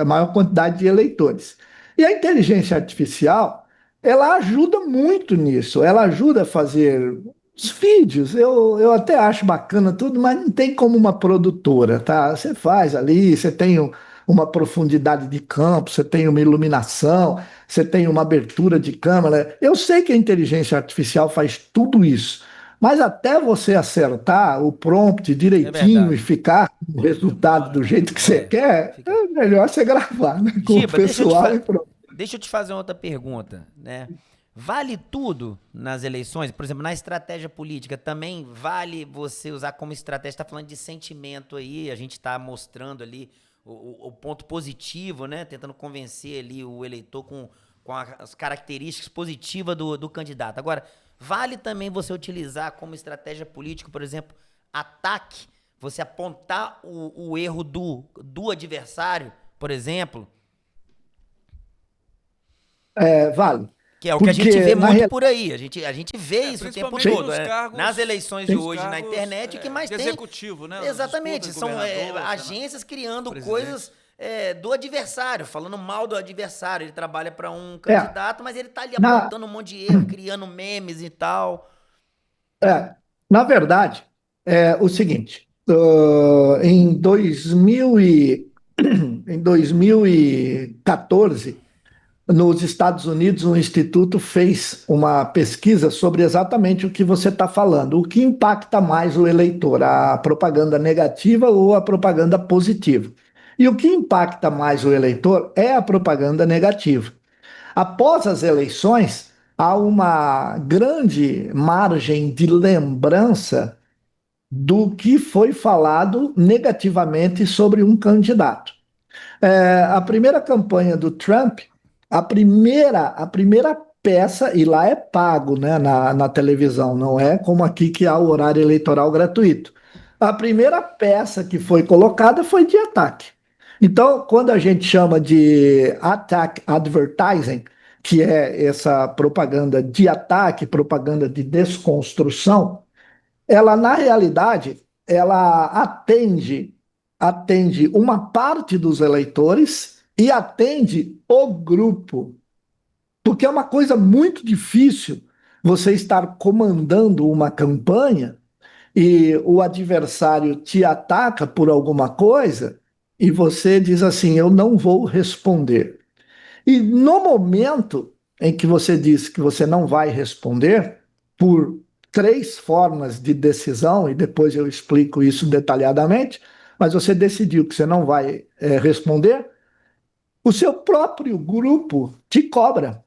maior quantidade de eleitores. E a inteligência artificial, ela ajuda muito nisso, ela ajuda a fazer os vídeos. Eu até acho bacana tudo, mas não tem como uma produtora, tá? Você faz ali, você tem uma profundidade de campo, você tem uma iluminação, você tem uma abertura de câmera. Eu sei que a inteligência artificial faz tudo isso, mas até você acertar o prompt É direitinho e verdade. ficar com o resultado do jeito que você quer, Fica. é melhor você gravar, né, com o Giba, pessoal e pronto. deixa eu te fazer outra pergunta, né? Vale tudo nas eleições? Por exemplo, na estratégia política, também vale você usar como estratégia? Está falando de sentimento aí, a gente está mostrando ali o ponto positivo, né? Tentando convencer ali o eleitor com as características positivas do candidato. Agora, vale também você utilizar como estratégia política, por exemplo, ataque, você apontar o erro do adversário, por exemplo, Vale. que é o que a gente Porque, vê na muito realidade, por aí. A gente vê isso o tempo Principalmente todo. nos Né? cargos, Nas eleições de nos hoje, na cargos, internet, o que mais de tem. executivo, né? As Exatamente. disputas, São governador, agências criando presidente. coisas do adversário, falando mal do adversário. Ele trabalha para um é, candidato, mas ele tá ali na, apontando um monte de erro, criando memes e tal. É, na verdade, é o seguinte: em 2014, nos Estados Unidos, um instituto fez uma pesquisa sobre exatamente o que você está falando. O que impacta mais o eleitor, a propaganda negativa ou a propaganda positiva? E o que impacta mais o eleitor é a propaganda negativa. Após as eleições, há uma grande margem de lembrança do que foi falado negativamente sobre um candidato. A primeira campanha do Trump, a primeira peça, e lá é pago, né, na televisão, não é como aqui que há o horário eleitoral gratuito. A primeira peça que foi colocada foi de ataque. Então, quando a gente chama de attack advertising, que é essa propaganda de ataque, propaganda de desconstrução, ela na realidade ela atende uma parte dos eleitores e atende o grupo, porque é uma coisa muito difícil você estar comandando uma campanha e o adversário te ataca por alguma coisa e você diz assim, eu não vou responder. E no momento em que você diz que você não vai responder, por três formas de decisão, e depois eu explico isso detalhadamente, mas você decidiu que você não vai responder, o seu próprio grupo te cobra.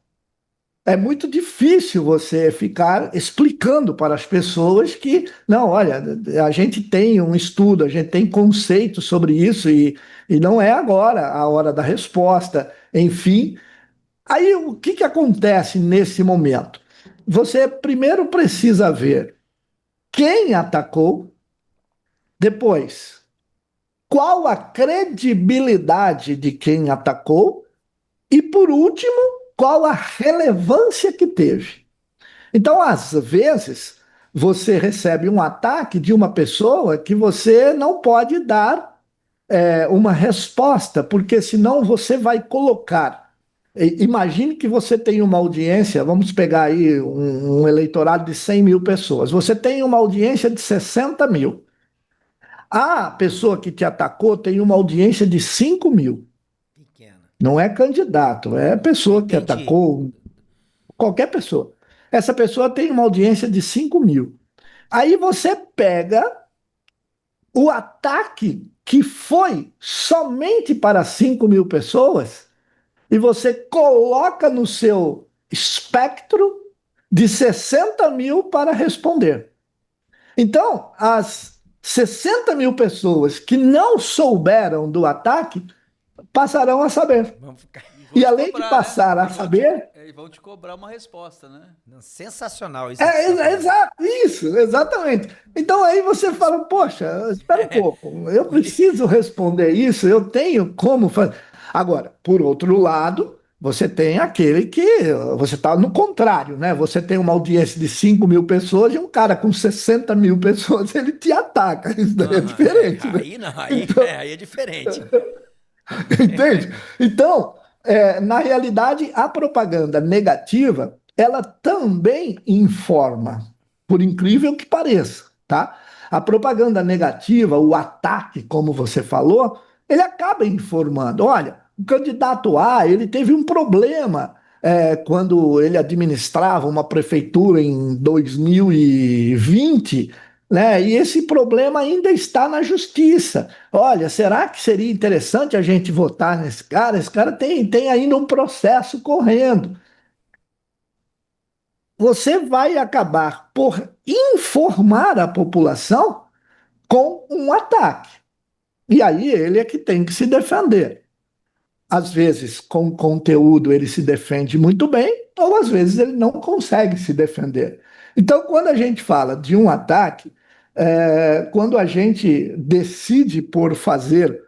É muito difícil você ficar explicando para as pessoas que, não, olha, a gente tem um estudo, a gente tem conceito sobre isso e não é agora a hora da resposta. Enfim, aí o que acontece nesse momento? Você primeiro precisa ver quem atacou, depois, qual a credibilidade de quem atacou e, por último, qual a relevância que teve. Então, às vezes, você recebe um ataque de uma pessoa que você não pode dar uma resposta, porque senão você vai colocar. Imagine que você tem uma audiência, vamos pegar aí um eleitorado de 100 mil pessoas, você tem uma audiência de 60 mil. A pessoa que te atacou tem uma audiência de 5 mil. Pequena. Não é candidato, é pessoa que Entendi. atacou, qualquer pessoa. Essa pessoa tem uma audiência de 5 mil. Aí você pega o ataque que foi somente para 5 mil pessoas e você coloca no seu espectro de 60 mil para responder. Então, as 60 mil pessoas que não souberam do ataque passarão a saber. Vamos ficar. E vão E te além de cobrar, né? passar a saber, E vão te cobrar uma resposta, né? Não, sensacional isso que você tá falando. exato, isso, exatamente. Então aí você fala, poxa, espera um pouco, eu preciso responder isso, eu tenho como fazer. Agora, por outro lado, você tem aquele que você está no contrário, né? Você tem uma audiência de 5 mil pessoas e um cara com 60 mil pessoas, ele te ataca. Isso daí é Aham, diferente, né? aí não, Então, aí é diferente. entende? Então, na realidade, a propaganda negativa, ela também informa, por incrível que pareça, tá? A propaganda negativa, o ataque, como você falou, ele acaba informando. Olha, o candidato A, ele teve um problema quando ele administrava uma prefeitura em 2020, né? E esse problema ainda está na justiça. Olha, será que seria interessante a gente votar nesse cara? Esse cara tem ainda um processo correndo. Você vai acabar por informar a população com um ataque. E aí ele é que tem que se defender. Às vezes, com conteúdo, ele se defende muito bem, ou às vezes ele não consegue se defender. Então, quando a gente fala de um ataque, quando a gente decide por fazer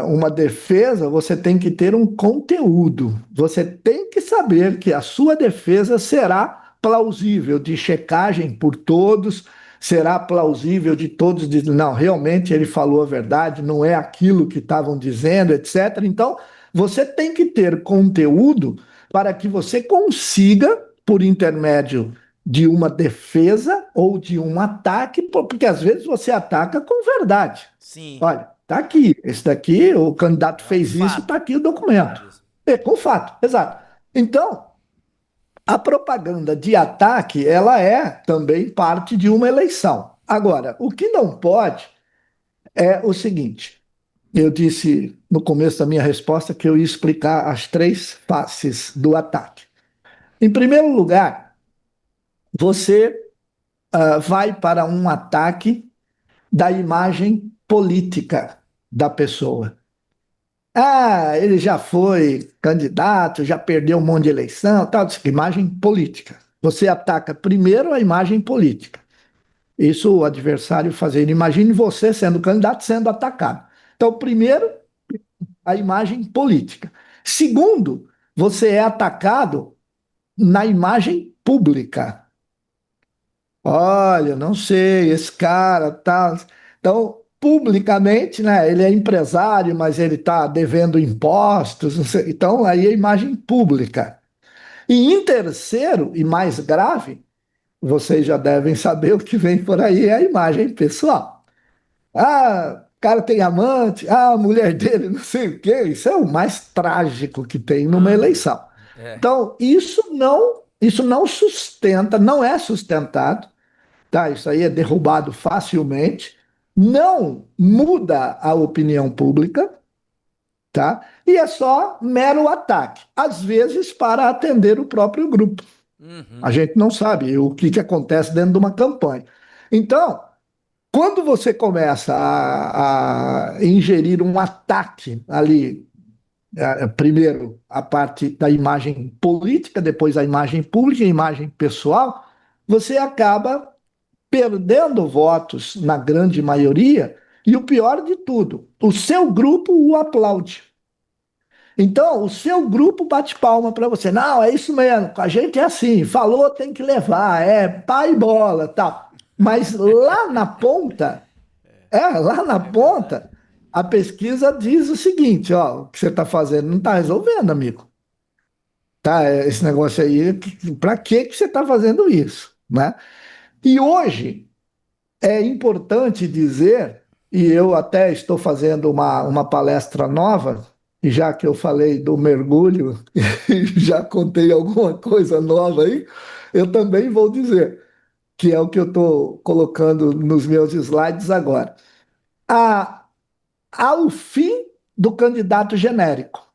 uma defesa, você tem que ter um conteúdo. Você tem que saber que a sua defesa será plausível, de checagem por todos, será plausível de todos dizer, não, realmente ele falou a verdade, não é aquilo que estavam dizendo, etc. Então, você tem que ter conteúdo para que você consiga, por intermédio de uma defesa ou de um ataque, porque às vezes você ataca com verdade. Sim, Olha, tá aqui, esse daqui, o candidato é um fez isso, tá fato. aqui o documento. Isso. É, com fato, exato. Então, a propaganda de ataque, ela é também parte de uma eleição. Agora, o que não pode é o seguinte: eu disse no começo da minha resposta que eu ia explicar as três faces do ataque. Em primeiro lugar, você vai para um ataque da imagem política da pessoa. Ah, ele já foi candidato, já perdeu um monte de eleição, tal, imagem política. Você ataca primeiro a imagem política. Isso o adversário fazendo. Imagine você sendo candidato sendo atacado. Então, primeiro, a imagem política. Segundo, você é atacado na imagem pública. Olha, não sei, esse cara tá. Então, publicamente, né? Ele é empresário, mas ele está devendo impostos, não sei. Então, aí é a imagem pública. E em terceiro, e mais grave, vocês já devem saber o que vem por aí, é a imagem pessoal. Ah, o cara tem amante, a mulher dele, não sei o quê. Isso é o mais trágico que tem numa Uhum. eleição. É. Então, isso não sustenta, não é sustentado, tá? Isso aí é derrubado facilmente, não muda a opinião pública, tá? E é só mero ataque, às vezes para atender o próprio grupo. Uhum. A gente não sabe o que acontece dentro de uma campanha. Então, quando você começa a ingerir um ataque ali, primeiro a parte da imagem política, depois a imagem pública, a imagem pessoal, você acaba perdendo votos na grande maioria, e o pior de tudo, o seu grupo o aplaude. Então, o seu grupo bate palma para você. Não, é isso mesmo, a gente é assim, falou, tem que levar, é pai e bola, tal. Mas lá na ponta, a pesquisa diz o seguinte, ó, o que você está fazendo não está resolvendo, amigo. Tá, esse negócio aí, para que você está fazendo isso, né? E hoje é importante dizer, e eu até estou fazendo uma palestra nova, e já que eu falei do mergulho e já contei alguma coisa nova aí, eu também vou dizer, que é o que eu estou colocando nos meus slides agora. A, Ao fim do candidato genérico,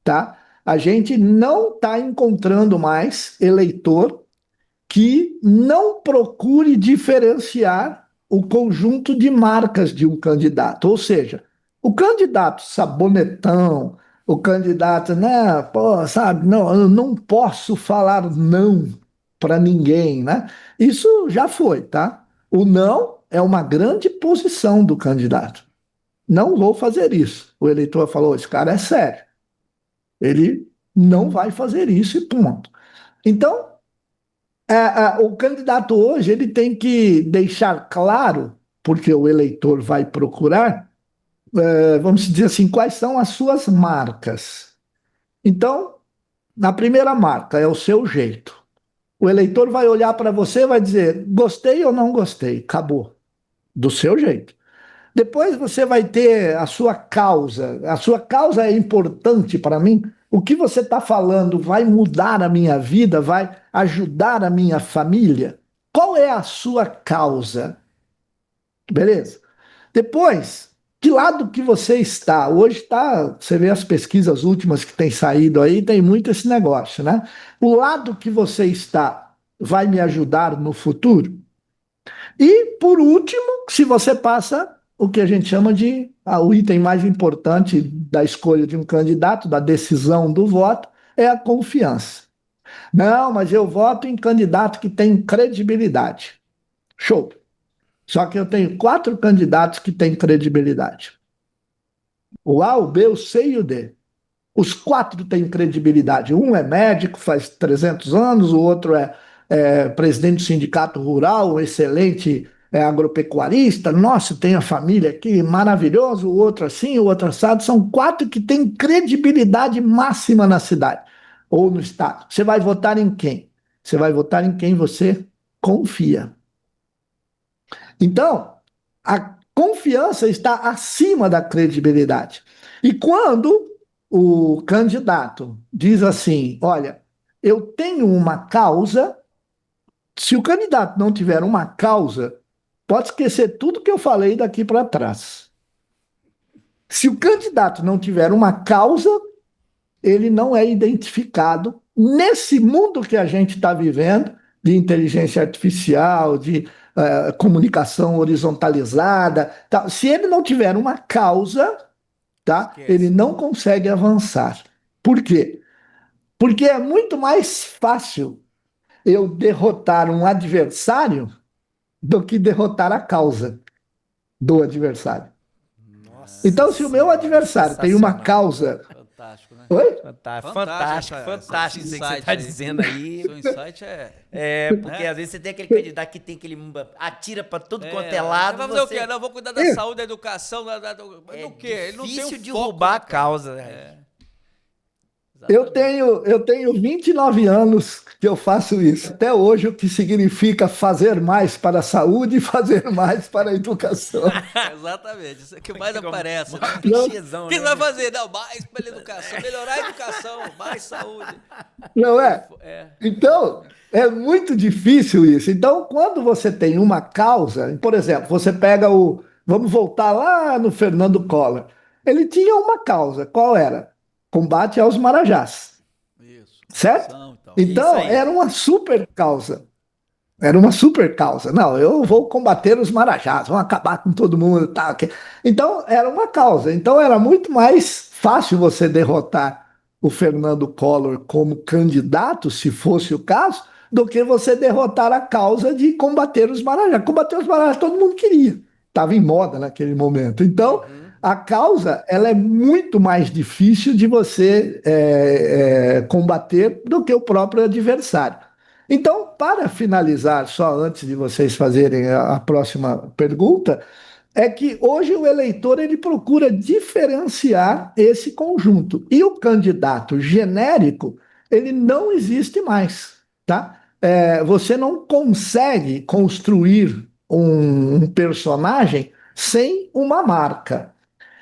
tá? A gente não está encontrando mais eleitor que não procure diferenciar o conjunto de marcas de um candidato. Ou seja, o candidato sabonetão, o candidato, né, pô, sabe, não, eu não posso falar não para ninguém, né? Isso já foi, tá? O não é uma grande posição do candidato. Não vou fazer isso. O eleitor falou: esse cara é sério. Ele não vai fazer isso e ponto. Então, o candidato hoje ele tem que deixar claro, porque o eleitor vai procurar, vamos dizer assim, quais são as suas marcas. Então, na primeira marca é o seu jeito. O eleitor vai olhar para você e vai dizer: gostei ou não gostei, acabou. Do seu jeito. Depois você vai ter a sua causa. A sua causa é importante para mim. O que você está falando vai mudar a minha vida, vai ajudar a minha família? Qual é a sua causa? Beleza? Depois, que lado que você está? Hoje tá, você vê as pesquisas últimas que têm saído aí, tem muito esse negócio, né? O lado que você está vai me ajudar no futuro? E, por último, se você passa o que a gente chama de o item mais importante da escolha de um candidato, da decisão do voto, é a confiança. Não, mas eu voto em candidato que tem credibilidade. Show. Só que eu tenho 4 candidatos que têm credibilidade. O A, o B, o C e o D. Os 4 têm credibilidade. Um é médico, faz 300 anos, o outro é presidente do sindicato rural, um excelente agropecuarista. Nossa, tem a família aqui, maravilhoso. O outro assim, o outro assado. São 4 que têm credibilidade máxima na cidade ou no estado. Você vai votar em quem? Você vai votar em quem você confia. Então, a confiança está acima da credibilidade. E quando o candidato diz assim: olha, eu tenho uma causa, se o candidato não tiver uma causa, pode esquecer tudo que eu falei daqui para trás. Se o candidato não tiver uma causa, ele não é identificado nesse mundo que a gente está vivendo, de inteligência artificial, de comunicação horizontalizada. Tá? Se ele não tiver uma causa, tá? Ele não consegue avançar. Por quê? Porque é muito mais fácil eu derrotar um adversário do que derrotar a causa do adversário. Nossa então, se o meu adversário tem uma causa. Fantástico, né? Oi? Fantástico isso que você está dizendo aí. Seu insight Porque às vezes você tem aquele candidato que tem aquele atira para tudo quanto é lado. Vai fazer o quê? Não, vou cuidar da saúde, da educação, mas do quê? Ele não tem difícil um de foco, roubar né, a causa. Eu tenho 29 anos que eu faço isso. Até hoje, o que significa fazer mais para a saúde e fazer mais para a educação. Exatamente, isso é que mais aparece. Né? Clichêzão, O que né? vai fazer? Não, mais pela educação, melhorar a educação, mais saúde. Não é? Então, é muito difícil isso. Então, quando você tem uma causa, por exemplo, você pega o. Vamos voltar lá no Fernando Collor. Ele tinha uma causa. Qual era? Combate aos marajás. Isso. Certo? Isso Então, aí. era uma super causa. Era uma super causa. Não, eu vou combater os marajás, vou acabar com todo mundo. Tá, ok. Então, era uma causa. Então, era muito mais fácil você derrotar o Fernando Collor como candidato, se fosse o caso, do que você derrotar a causa de combater os marajás. Combater os marajás todo mundo queria. Estava em moda naquele momento. Então, A causa, ela é muito mais difícil de você combater do que o próprio adversário. Então, para finalizar, só antes de vocês fazerem a próxima pergunta, é que hoje o eleitor ele procura diferenciar esse conjunto. E o candidato genérico, ele não existe mais, tá? Você não consegue construir um personagem sem uma marca.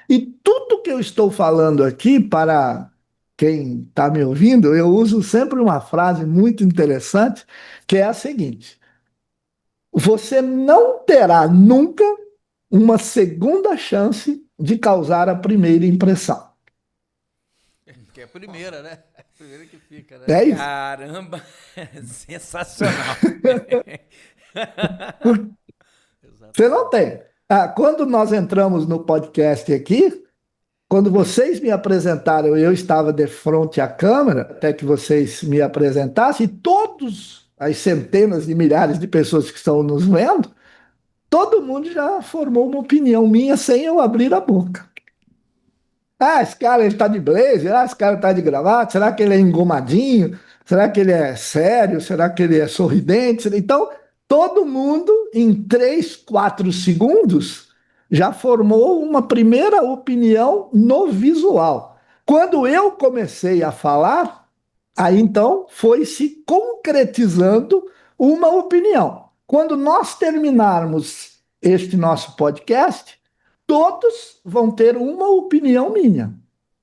E tudo que eu estou falando aqui, para quem está me ouvindo, eu uso sempre uma frase muito interessante, que é a seguinte: você não terá nunca uma segunda chance de causar a primeira impressão. Que é a primeira, né? A primeira que fica, né? É isso. Caramba, sensacional. Você não tem. Quando nós entramos no podcast aqui, quando vocês me apresentaram, eu estava de frente à câmera, até que vocês me apresentassem, e todos as centenas de milhares de pessoas que estão nos vendo, todo mundo já formou uma opinião minha sem eu abrir a boca. Esse cara ele tá de blazer, esse cara tá de gravata, será que ele é engomadinho? Será que ele é sério? Será que ele é sorridente? Então, todo mundo, em 3, 4 segundos, já formou uma primeira opinião no visual. Quando eu comecei a falar, aí então foi se concretizando uma opinião. Quando nós terminarmos este nosso podcast, todos vão ter uma opinião minha.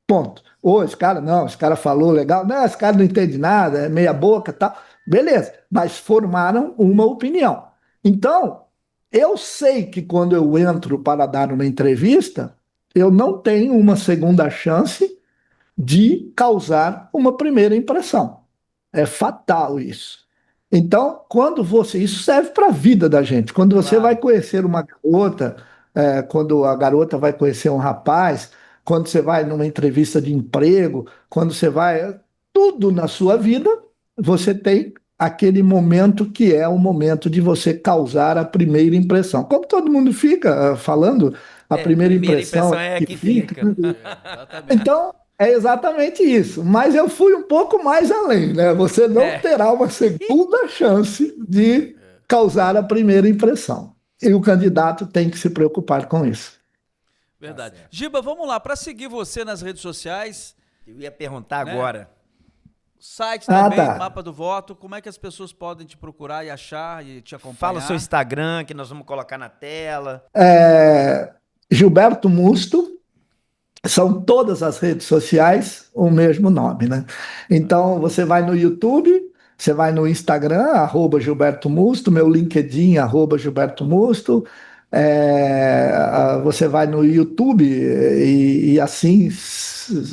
Ponto. Ou esse cara, não, esse cara falou legal, não, esse cara não entende nada, é meia boca, tal. Beleza, mas formaram uma opinião. Então, eu sei que quando eu entro para dar uma entrevista, eu não tenho uma segunda chance de causar uma primeira impressão. É fatal isso. Então, quando você. Isso serve para a vida da gente. Quando você vai Claro. conhecer uma garota, quando a garota vai conhecer um rapaz, quando você vai numa entrevista de emprego, quando você vai. Tudo na sua vida, você tem aquele momento que é o momento de você causar a primeira impressão. Como todo mundo fica falando, a primeira Primeira impressão impressão é a que que fica. fica. Exatamente. Então, é exatamente isso. Mas eu fui um pouco mais além, né? Você não É. terá uma segunda chance de causar a primeira impressão. E o candidato tem que se preocupar com isso. Verdade. certo. Giba, vamos lá. Para seguir você nas redes sociais, Eu ia perguntar Né? agora. site Ah, também, tá. Mapa do Voto, como é que as pessoas podem te procurar e achar e te acompanhar? Fala o seu Instagram, que nós vamos colocar na tela. Gilberto Musto, são todas as redes sociais o mesmo nome, né? Então, você vai no YouTube, você vai no Instagram, @Gilberto Musto, meu LinkedIn, @Gilberto Musto, você vai no YouTube e assim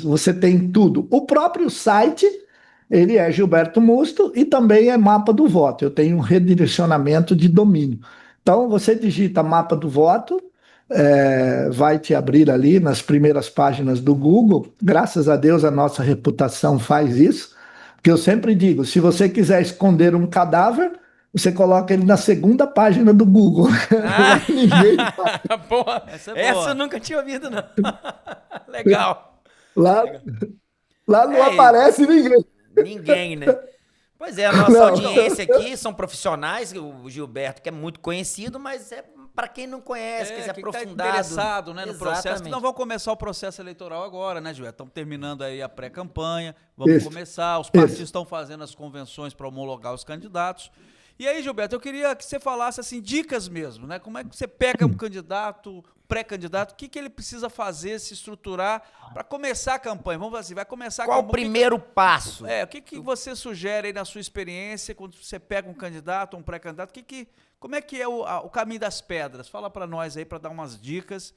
você tem tudo. O próprio site, ele é Gilberto Musto e também é Mapa do Voto. Eu tenho um redirecionamento de domínio. Então, você digita Mapa do Voto, vai te abrir ali nas primeiras páginas do Google. Graças a Deus a nossa reputação faz isso, porque eu sempre digo, se você quiser esconder um cadáver, você coloca ele na segunda página do Google. Ah, Lá ninguém, boa. Essa é boa. Essa eu nunca tinha ouvido, não. Legal. lá, lá não É, aparece ninguém. ninguém, né? Pois é, a nossa Não. audiência aqui são profissionais, o Gilberto, que é muito conhecido, mas é para quem não conhece, quer se quem tá aprofundado. interessado, né, no processo, que Exatamente. não vão começar o processo eleitoral agora, né, Gilberto? Estamos terminando aí a pré-campanha, vamos Isso. começar, os partidos estão fazendo as convenções para homologar os candidatos. E aí, Gilberto, eu queria que você falasse assim, dicas mesmo, né? Como é que você pega um candidato, pré-candidato, o que, que ele precisa fazer, se estruturar para começar a campanha? Vamos falar assim, vai começar a Qual o campanha. primeiro passo? O que, que você sugere aí na sua experiência, quando você pega um candidato, um pré-candidato, como é que é o caminho das pedras? Fala para nós aí, para dar umas dicas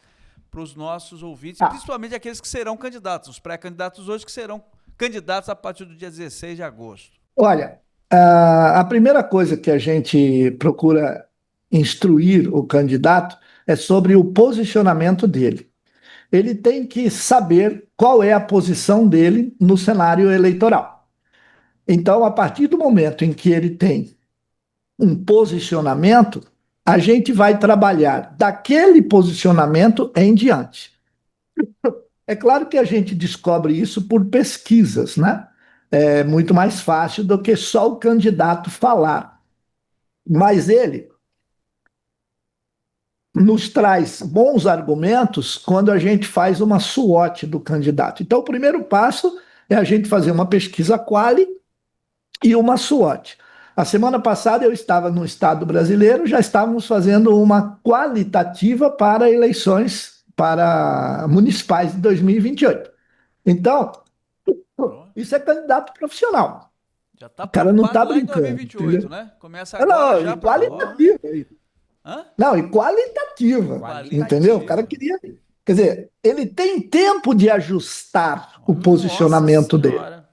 para os nossos ouvintes, principalmente aqueles que serão candidatos, os pré-candidatos hoje que serão candidatos a partir do dia 16 de agosto. Olha, a primeira coisa que a gente procura instruir o candidato é sobre o posicionamento dele. Ele tem que saber qual é a posição dele no cenário eleitoral. Então, a partir do momento em que ele tem um posicionamento, a gente vai trabalhar daquele posicionamento em diante. É claro que a gente descobre isso por pesquisas, né? É muito mais fácil do que só o candidato falar. Mas ele nos traz bons argumentos quando a gente faz uma SWOT do candidato. Então, o primeiro passo é a gente fazer uma pesquisa quali e uma SWOT. A semana passada eu estava no Estado brasileiro, já estávamos fazendo uma qualitativa para eleições para municipais de 2028. Então, isso é candidato profissional. Já tá O cara não está preocupado lá em brincando, 2028, entendeu? né? Começa agora Não, já e para. qualitativa. Hã? Não, e qualitativa, entendeu? O cara Qualitativa. queria. Quer dizer, ele tem tempo de ajustar o Nossa posicionamento dele, senhora.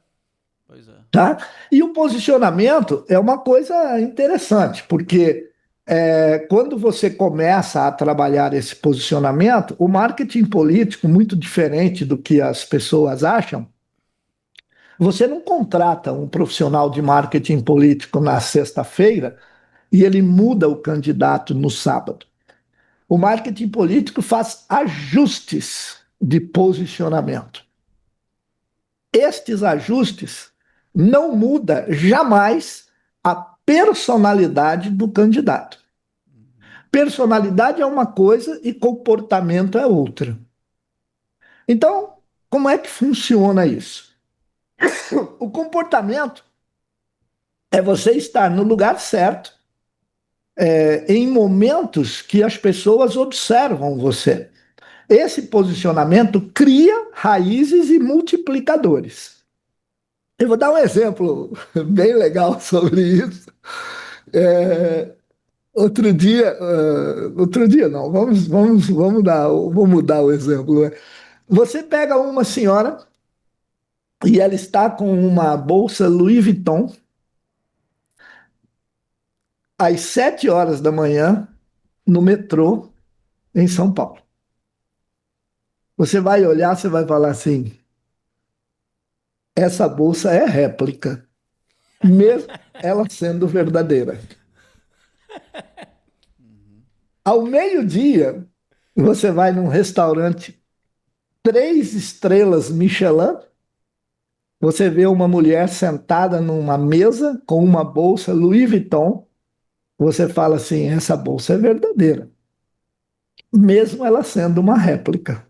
Pois é. tá? E o posicionamento é uma coisa interessante, porque quando você começa a trabalhar esse posicionamento, o marketing político, muito diferente do que as pessoas acham, você não contrata um profissional de marketing político na sexta-feira e ele muda o candidato no sábado. O marketing político faz ajustes de posicionamento. Estes ajustes não muda jamais a personalidade do candidato. Personalidade é uma coisa e comportamento é outra. Então, como é que funciona isso? O comportamento é você estar no lugar certo, em momentos que as pessoas observam você. Esse posicionamento cria raízes e multiplicadores. Eu vou dar um exemplo bem legal sobre isso. É, outro dia não, vamos mudar o exemplo. Né? Você pega uma senhora e ela está com uma bolsa Louis Vuitton às 7 horas da manhã no metrô em São Paulo. Você vai olhar, você vai falar assim: essa bolsa é réplica, mesmo ela sendo verdadeira. Ao meio-dia, você vai num restaurante 3 estrelas Michelin, você vê uma mulher sentada numa mesa com uma bolsa Louis Vuitton, você fala assim: essa bolsa é verdadeira, mesmo ela sendo uma réplica.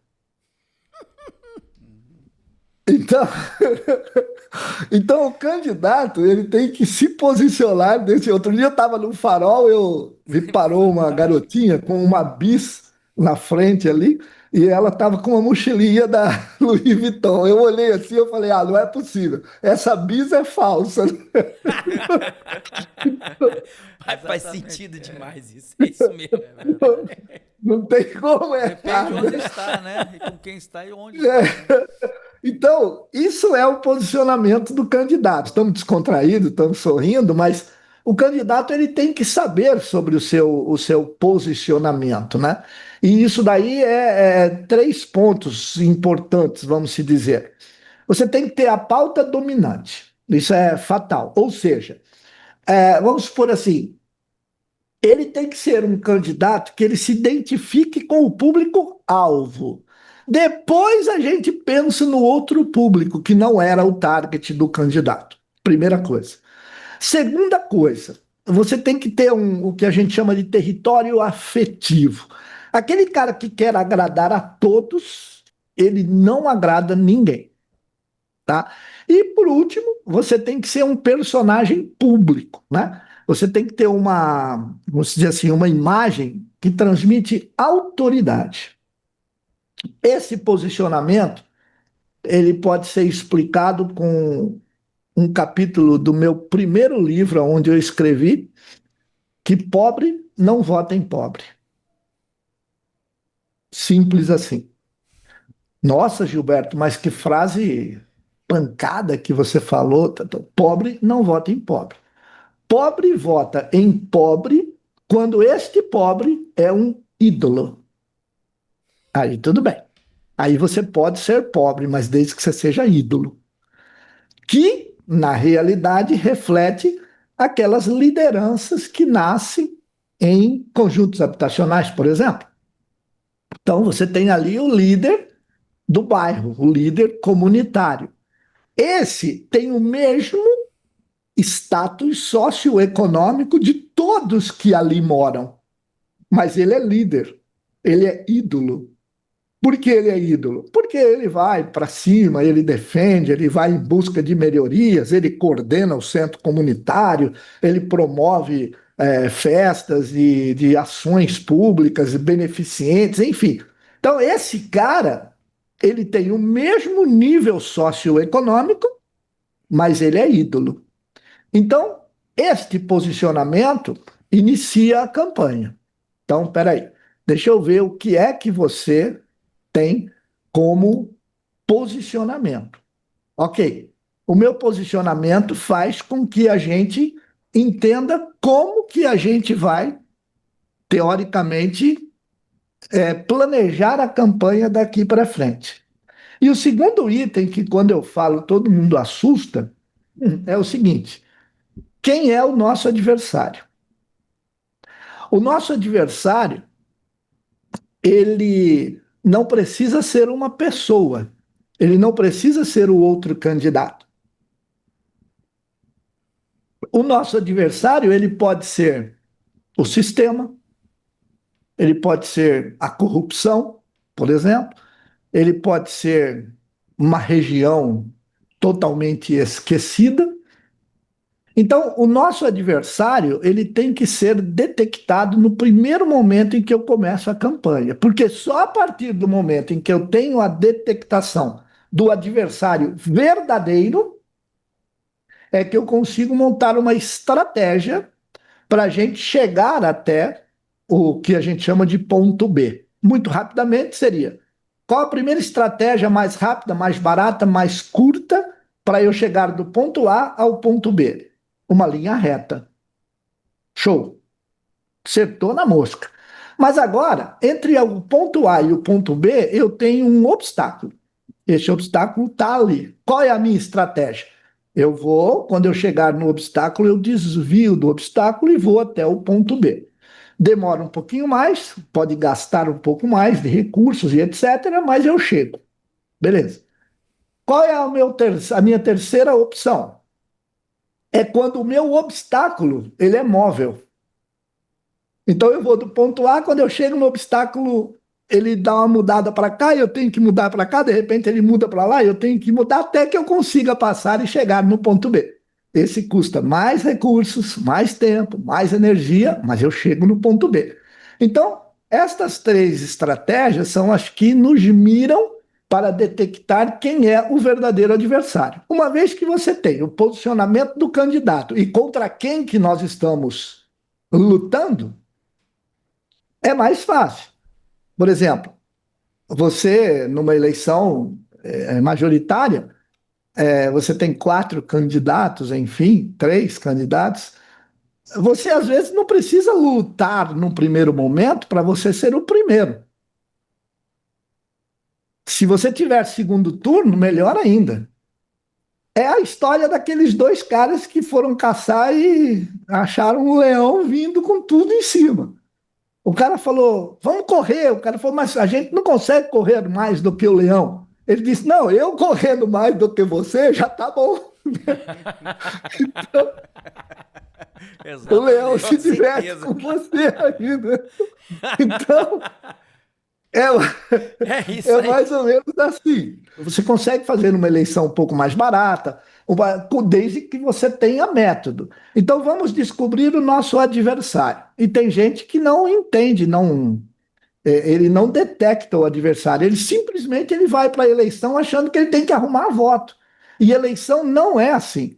Então, então o candidato ele tem que se posicionar desse. Outro dia eu estava no farol, me parou uma Fantástico. garotinha com uma bis na frente ali e ela estava com uma mochilinha da Louis Vuitton. Eu olhei assim, eu falei: ah, não é possível. Essa bis é falsa. Faz Exatamente. sentido demais isso. É isso mesmo. É verdade. Não tem como Depende errar. de onde está, né? E com quem está e onde está, né? É. Então, isso é o posicionamento do candidato. Estamos descontraídos, estamos sorrindo, mas o candidato ele tem que saber sobre o seu posicionamento, né? E isso daí é 3 pontos importantes, vamos se dizer. Você tem que ter a pauta dominante. Isso é fatal. Ou seja, vamos supor assim, ele tem que ser um candidato que ele se identifique com o público-alvo. Depois a gente pensa no outro público, que não era o target do candidato. Primeira coisa. Segunda coisa, você tem que ter o que a gente chama de território afetivo. Aquele cara que quer agradar a todos, ele não agrada ninguém, tá? E por último, você tem que ser um personagem público, né? Você tem que ter vamos dizer assim, uma imagem que transmite autoridade. Esse posicionamento, ele pode ser explicado com um capítulo do meu primeiro livro, onde eu escrevi que pobre não vota em pobre. Simples assim. Nossa, Gilberto, mas que frase pancada que você falou. Pobre não vota em pobre. Pobre vota em pobre quando este pobre é um ídolo. Aí tudo bem. Aí você pode ser pobre, mas desde que você seja ídolo. Que, na realidade, reflete aquelas lideranças que nascem em conjuntos habitacionais, por exemplo. Então, você tem ali o líder do bairro, o líder comunitário. Esse tem o mesmo status socioeconômico de todos que ali moram, mas ele é líder, ele é ídolo. Por que ele é ídolo? Porque ele vai para cima, ele defende, ele vai em busca de melhorias, ele coordena o centro comunitário, ele promove festas de ações públicas, beneficentes, enfim. Então, esse cara, ele tem o mesmo nível socioeconômico, mas ele é ídolo. Então, este posicionamento inicia a campanha. Então, peraí, deixa eu ver o que é que você tem como posicionamento. Ok, o meu posicionamento faz com que a gente entenda como que a gente vai, teoricamente, planejar a campanha daqui para frente. E o segundo item, que quando eu falo todo mundo assusta, é o seguinte: quem é o nosso adversário? O nosso adversário, ele não precisa ser uma pessoa, ele não precisa ser o outro candidato. O nosso adversário, ele pode ser o sistema, ele pode ser a corrupção, por exemplo, ele pode ser uma região totalmente esquecida. Então, o nosso adversário, ele tem que ser detectado no primeiro momento em que eu começo a campanha, porque só a partir do momento em que eu tenho a detectação do adversário verdadeiro é que eu consigo montar uma estratégia para a gente chegar até o que a gente chama de ponto B. Muito rapidamente seria: qual a primeira estratégia mais rápida, mais barata, mais curta para eu chegar do ponto A ao ponto B? Uma linha reta. Show. Acertou na mosca. Mas agora, entre o ponto A e o ponto B, eu tenho um obstáculo. Esse obstáculo está ali. Qual é a minha estratégia? Eu vou, quando eu chegar no obstáculo, eu desvio do obstáculo e vou até o ponto B. Demora um pouquinho mais, pode gastar um pouco mais de recursos e etc., mas eu chego. Beleza. Qual é a minha terceira opção? É quando o meu obstáculo ele é móvel. Então eu vou do ponto A, quando eu chego no obstáculo, ele dá uma mudada para cá, eu tenho que mudar para cá, de repente ele muda para lá, eu tenho que mudar até que eu consiga passar e chegar no ponto B. Esse custa mais recursos, mais tempo, mais energia, mas eu chego no ponto B. Então, estas três estratégias são as que nos miram para detectar quem é o verdadeiro adversário. Uma vez que você tem o posicionamento do candidato e contra quem que nós estamos lutando, é mais fácil. Por exemplo, você, numa eleição majoritária, você tem 4 candidatos, enfim, 3 candidatos. Você, às vezes, não precisa lutar num primeiro momento para você ser o primeiro. Se você tiver segundo turno, melhor ainda. É a história daqueles 2 caras que foram caçar e acharam um leão vindo com tudo em cima. O cara falou, vamos correr. O cara falou, mas a gente não consegue correr mais do que o leão. Ele disse, não, eu correndo mais do que você já tá bom. Então, o leão se diverte com você ainda. Então, é, É isso é aí. mais ou menos assim. Você consegue fazer uma eleição um pouco mais barata, desde que você tenha método. Então vamos descobrir o nosso adversário. E tem gente que não entende, ele não detecta o adversário. Ele vai para a eleição achando que ele tem que arrumar voto. E eleição não é assim.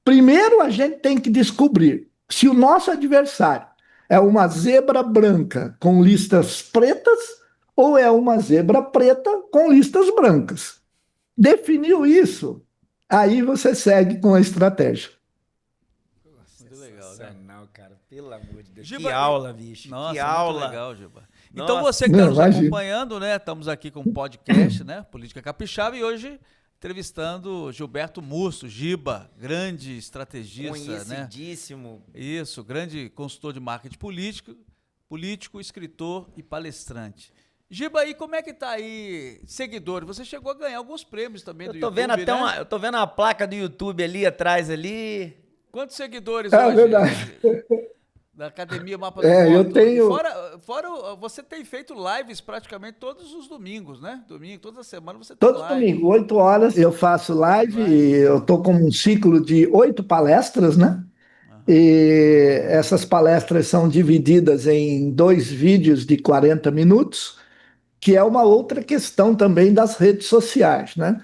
Primeiro a gente tem que descobrir se o nosso adversário é uma zebra branca com listas pretas ou é uma zebra preta com listas brancas. Definiu isso, aí você segue com a estratégia. Muito legal, né? Sensacional, cara. Pelo amor de Deus. Giba, Que aula, bicho. Nossa, que muito aula. legal, Giba. Então Nossa. você que está Não, nos imagina. acompanhando, né? Estamos aqui com um podcast, né? Política Capixaba, e hoje entrevistando Gilberto Musso, Giba, grande estrategista, né? Conhecidíssimo. Isso, grande consultor de marketing político, escritor e palestrante. Giba, aí como é que tá aí, seguidores? Você chegou a ganhar alguns prêmios também do Eu tô YouTube, vendo até né? eu tô vendo uma placa do YouTube ali atrás ali. Quantos seguidores É hoje verdade. da Academia Mapa do Eu Voto? E tenho. fora, você tem feito lives praticamente todos os domingos, né? Domingo, toda semana você tem Todo live. domingo, 8 horas, eu faço live e eu estou com um ciclo de 8 palestras, né? E essas palestras são divididas em 2 vídeos de 40 minutos, que é uma outra questão também das redes sociais, né?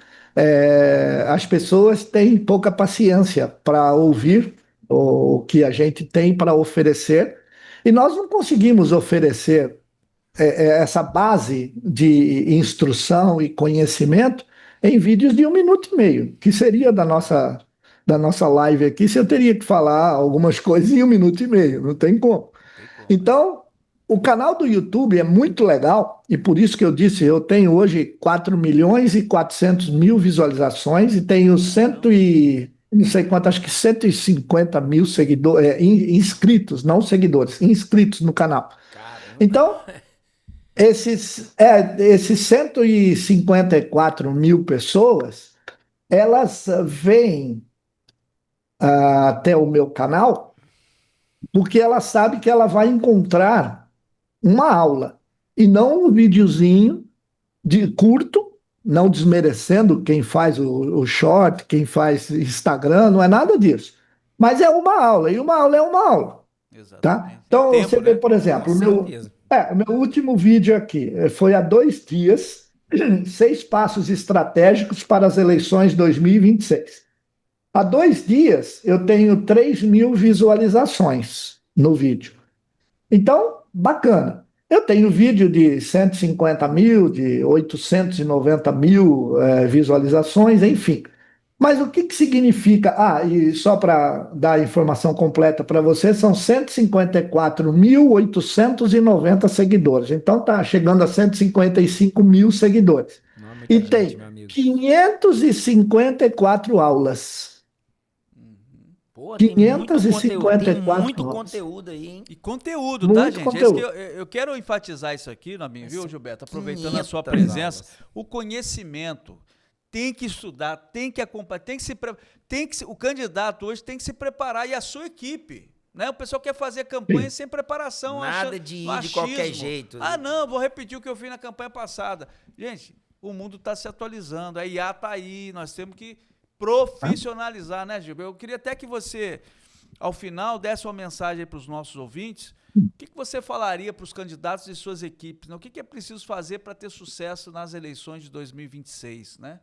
As pessoas têm pouca paciência para ouvir o que a gente tem para oferecer, e nós não conseguimos oferecer essa base de instrução e conhecimento em vídeos de 1 minuto e meio, que seria da nossa live aqui, se eu teria que falar algumas coisas em 1 minuto e meio, não tem como. Não tem como, né? Então, o canal do YouTube é muito legal, e por isso que eu disse, eu tenho hoje 4.400.000 visualizações e tenho não sei quanto, acho que 150 mil seguidores, inscritos, não seguidores, inscritos no canal. Caramba. Então, esses 154.000 pessoas, elas vêm até o meu canal porque ela sabe que ela vai encontrar uma aula e não um videozinho de curto, não desmerecendo quem faz o short, quem faz Instagram, não é nada disso. Mas é uma aula, e uma aula é uma aula, tá? Exatamente. É Então, você tempo, vê, né? por Com exemplo, certeza. o meu último vídeo aqui foi há 2 dias, 6 passos estratégicos para as eleições 2026. Há 2 dias eu tenho 3.000 visualizações no vídeo. Então, bacana. Eu tenho vídeo de 150 mil, de 890 mil visualizações, enfim. Mas o que que significa? Ah, e só para dar a informação completa para você, são 154.890 seguidores. Então tá chegando a 155 mil seguidores. Não é E muita gente, tem meu amigo. 554 aulas. Pô, tem 554 muito aulas. conteúdo aí, hein? E conteúdo, tá, Muito gente? É isso que conteúdo. eu quero enfatizar isso aqui, Nabinho, viu, Gilberto? Aproveitando a sua 500 presença, aulas. o conhecimento tem que estudar, tem que acompanhar, o candidato hoje tem que se preparar e a sua equipe. Né? O pessoal quer fazer campanha sem preparação, Nada de ir de qualquer jeito. Ah, não, vou repetir o que eu fiz na campanha passada. Gente, o mundo está se atualizando, a IA está aí, nós temos que profissionalizar, né, Gil? Eu queria até que você, ao final, desse uma mensagem para os nossos ouvintes. O que você falaria para os candidatos e suas equipes? Né? O que é preciso fazer para ter sucesso nas eleições de 2026, né?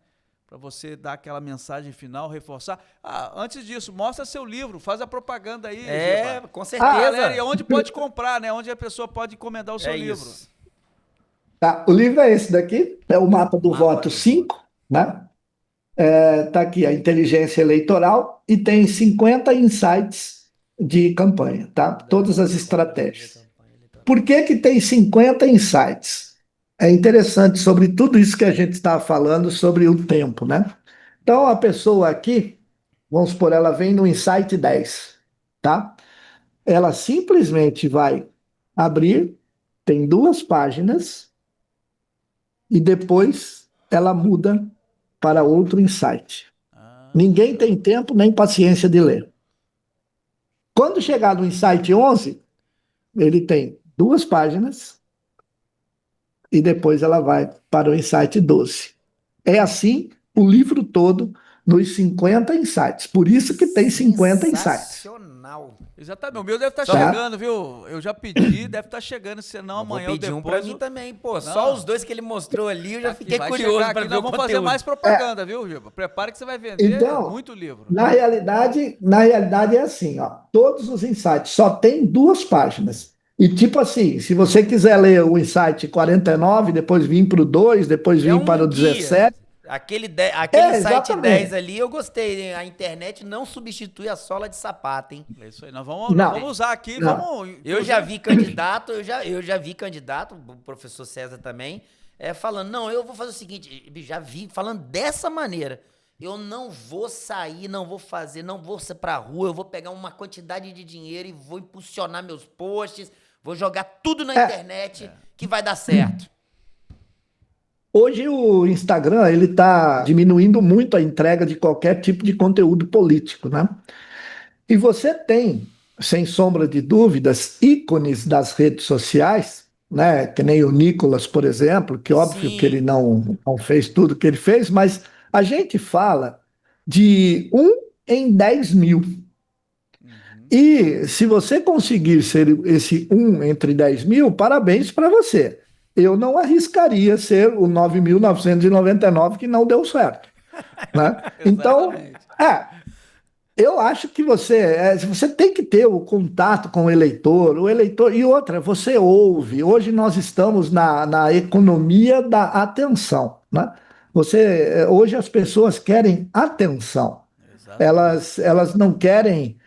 Para você dar aquela mensagem final, reforçar. Ah, antes disso, mostra seu livro, faz a propaganda aí, Giba. Com certeza. Galera, e onde pode comprar, né? Onde a pessoa pode encomendar o seu livro. Isso. Tá, o livro é esse daqui, é o Mapa do Mapa Voto do 5, né? Tá aqui a inteligência eleitoral e tem 50 insights de campanha, tá? Todas as estratégias. Por que que tem 50 insights? É interessante sobre tudo isso que a gente estava falando sobre o tempo, né? Então, a pessoa aqui, vamos supor, ela vem no insight 10, tá? Ela simplesmente vai abrir, tem 2 páginas, e depois ela muda para outro insight. Ninguém tem tempo nem paciência de ler. Quando chegar no insight 11, ele tem 2 páginas e depois ela vai para o insight 12. É assim o livro todo nos 50 insights. Por isso que tem 50 insights. Sensacional. Exatamente. O meu deve estar Tá. chegando, viu? Eu já pedi, deve estar chegando, senão Eu amanhã vou ou pedir depois. um pra mim também, pô. Só os dois que ele mostrou ali, eu já fiquei vai curioso chegar para aqui, ver nós o vamos fazer conteúdo. mais propaganda, viu, Giba? Prepare que você vai vender Então, muito livro. na realidade é assim, ó, todos os insights só tem 2 páginas. E tipo assim, se você quiser ler o insight 49, depois vir para o 2, depois É vir para um o guia. 17. Aquele site Exatamente. 10 ali, eu gostei, hein? A internet não substitui a sola de sapato, hein? É isso aí. Nós vamos Não. usar aqui, Não. vamos. Eu já vi candidato, eu já vi candidato, o professor César também, falando, não, eu vou fazer o seguinte, já vi falando dessa maneira. Eu não vou sair, não vou fazer, não vou ser pra rua, eu vou pegar uma quantidade de dinheiro e vou impulsionar meus posts, vou jogar tudo na internet que vai dar certo. Hoje o Instagram ele está diminuindo muito a entrega de qualquer tipo de conteúdo político, né? E você tem, sem sombra de dúvidas, ícones das redes sociais, né? Que nem o Nicolas, por exemplo, que óbvio que ele Sim, não fez tudo que ele fez, mas a gente fala de 1 em 10 mil. Uhum. E se você conseguir ser esse 1 entre 10 mil, parabéns para você. Eu não arriscaria ser o 9.999 que não deu certo, né? Então, Exatamente. é, eu acho que você tem que ter o contato com o eleitor, e outra, você ouve. Hoje nós estamos na economia da atenção, né? Hoje as pessoas querem atenção. Exatamente. Elas não querem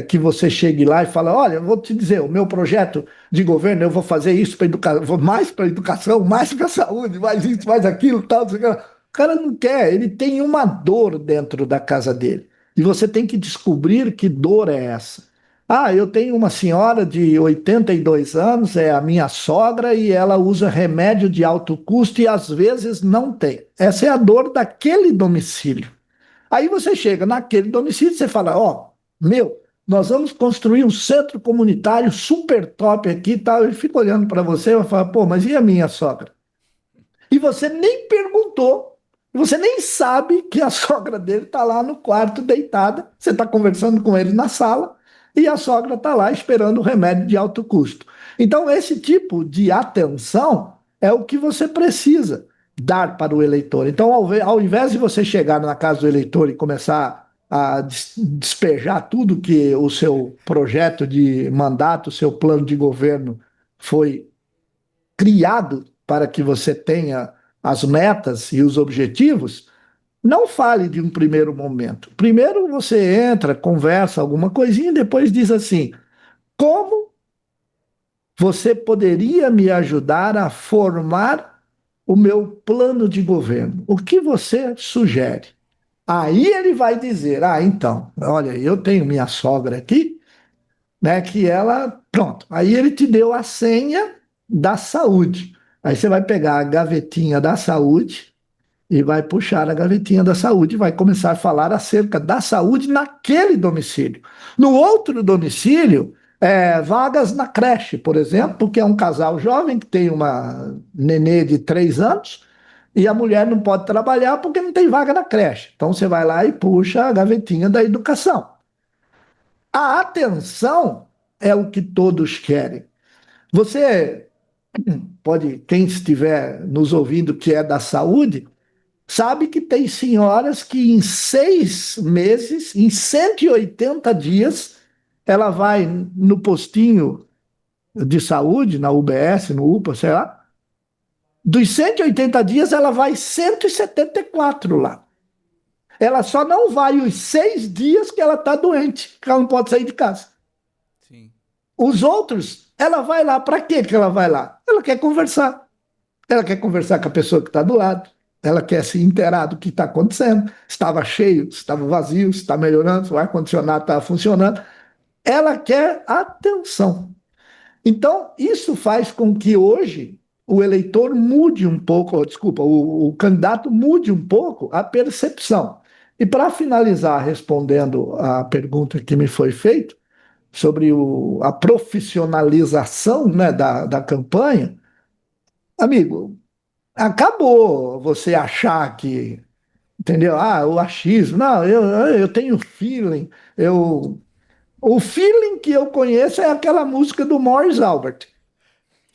que você chegue lá e fale, olha, eu vou te dizer, o meu projeto de governo, eu vou fazer isso para educação, mais para educação, mais para saúde, mais isso, mais aquilo, tal. Não sei o que lá. O cara não quer, ele tem uma dor dentro da casa dele. E você tem que descobrir que dor é essa. Ah, eu tenho uma senhora de 82 anos, é a minha sogra, e ela usa remédio de alto custo e às vezes não tem. Essa é a dor daquele domicílio. Aí você chega naquele domicílio e você fala, ó, meu, nós vamos construir um centro comunitário super top aqui e tal. Ele fica olhando para você e vai falar, pô, mas e a minha sogra? E você nem perguntou, você nem sabe que a sogra dele está lá no quarto deitada, você está conversando com ele na sala e a sogra está lá esperando o remédio de alto custo. Então, esse tipo de atenção é o que você precisa dar para o eleitor. Então, ao invés de você chegar na casa do eleitor e começar a despejar tudo que o seu projeto de mandato, o seu plano de governo foi criado para que você tenha as metas e os objetivos, não fale de um primeiro momento. Primeiro você entra, conversa alguma coisinha, e depois diz assim: como você poderia me ajudar a formar o meu plano de governo? O que você sugere? Aí ele vai dizer: ah, então, olha, eu tenho minha sogra aqui, né? Que ela, pronto. Aí ele te deu a senha da saúde. Aí você vai pegar a gavetinha da saúde e vai puxar a gavetinha da saúde e vai começar a falar acerca da saúde naquele domicílio. No outro domicílio, vagas na creche, por exemplo, porque é um casal jovem que tem uma nenê de 3 anos e a mulher não pode trabalhar porque não tem vaga na creche. Então você vai lá e puxa a gavetinha da educação. A atenção é o que todos querem. Você pode, quem estiver nos ouvindo que é da saúde, sabe que tem senhoras que em 6 meses, em 180 dias, ela vai no postinho de saúde, na UBS, no UPA, sei lá. Dos 180 dias, ela vai 174 lá. Ela só não vai os 6 dias que ela está doente, que ela não pode sair de casa. Sim. Os outros, ela vai lá, para quê que ela vai lá? Ela quer conversar. Ela quer conversar com a pessoa que está do lado. Ela quer se inteirar do que está acontecendo. Se estava cheio, se estava vazio, se está melhorando, se o ar-condicionado está funcionando. Ela quer atenção. Então, isso faz com que hoje o eleitor mude um pouco, ou, desculpa, o candidato mude um pouco a percepção. E para finalizar, respondendo a pergunta que me foi feita, sobre a profissionalização, né, da campanha, amigo, acabou você achar que, entendeu? Ah, o achismo. Não, eu tenho feeling. O feeling que eu conheço é aquela música do Morris Albert.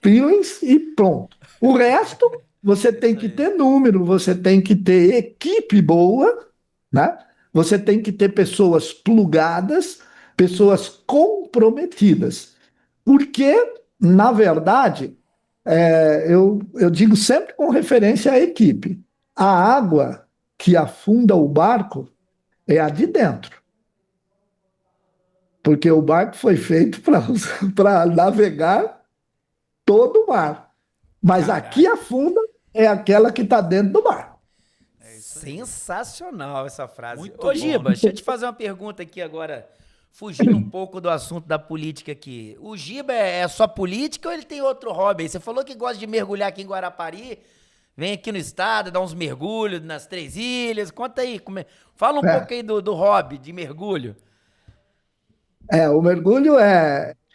Feelings e pronto. O resto, você É tem isso que aí. ter número, você tem que ter equipe boa, né? Você tem que ter pessoas plugadas, pessoas comprometidas. Porque, na verdade, eu digo sempre com referência à equipe. A água que afunda o barco é a de dentro, porque o barco foi feito para navegar todo o mar. Mas aqui caraca. afunda é aquela que está dentro do barco. É isso aí. Sensacional essa frase. Muito Ô, bom. Giba, deixa eu te fazer uma pergunta aqui agora, fugindo um pouco do assunto da política aqui. O Giba é só política ou ele tem outro hobby? Você falou que gosta de mergulhar aqui em Guarapari. vem aqui no estado, dá uns mergulhos nas Três Ilhas. Conta aí, fala um pouco aí do hobby de mergulho. O mergulho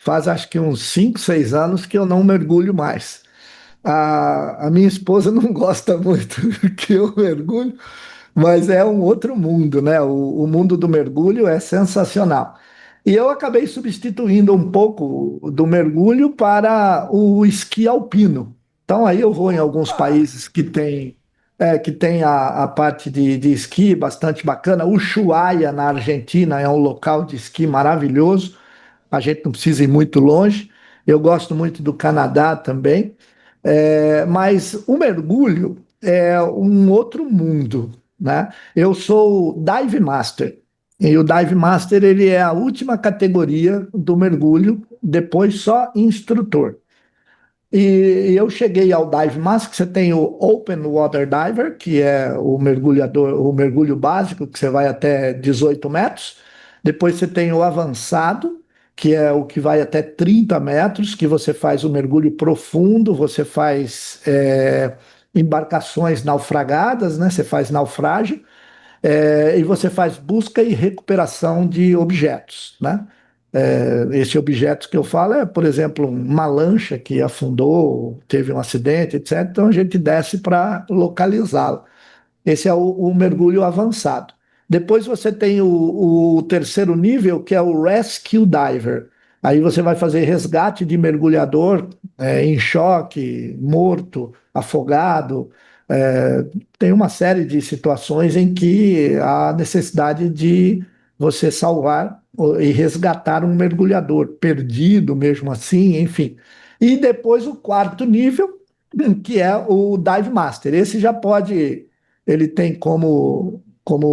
faz acho que uns 5, 6 anos que eu não mergulho mais. A minha esposa não gosta muito que eu mergulho, mas é um outro mundo, né? O mundo do mergulho é sensacional. E eu acabei substituindo um pouco do mergulho para o esqui alpino. Então aí eu vou em alguns países que tem a parte de esqui bastante bacana. Ushuaia, na Argentina, é um local de esqui maravilhoso. A gente não precisa ir muito longe. Eu gosto muito do Canadá também. Mas o mergulho é um outro mundo, né? Eu sou Dive Master. E o Dive Master ele é a última categoria do mergulho, depois só instrutor. E eu cheguei ao Dive Master, que você tem o Open Water Diver, que é o mergulhador, o mergulho básico, que você vai até 18 metros. Depois você tem o avançado, que é o que vai até 30 metros, que você faz o mergulho profundo, você faz embarcações naufragadas, né? Você faz naufrágio, e você faz busca e recuperação de objetos, né? Esse objeto que eu falo é, por exemplo, uma lancha que afundou, teve um acidente, etc. Então a gente desce para localizá-lo. Esse é o mergulho avançado. Depois você tem o terceiro nível, que é o Rescue Diver. Aí você vai fazer resgate de mergulhador em choque, morto, afogado. É, Tem uma série de situações em que há necessidade de você salvar e resgatar um mergulhador perdido, mesmo assim, enfim. E depois o quarto nível, que é o Dive Master. Esse já pode ele tem como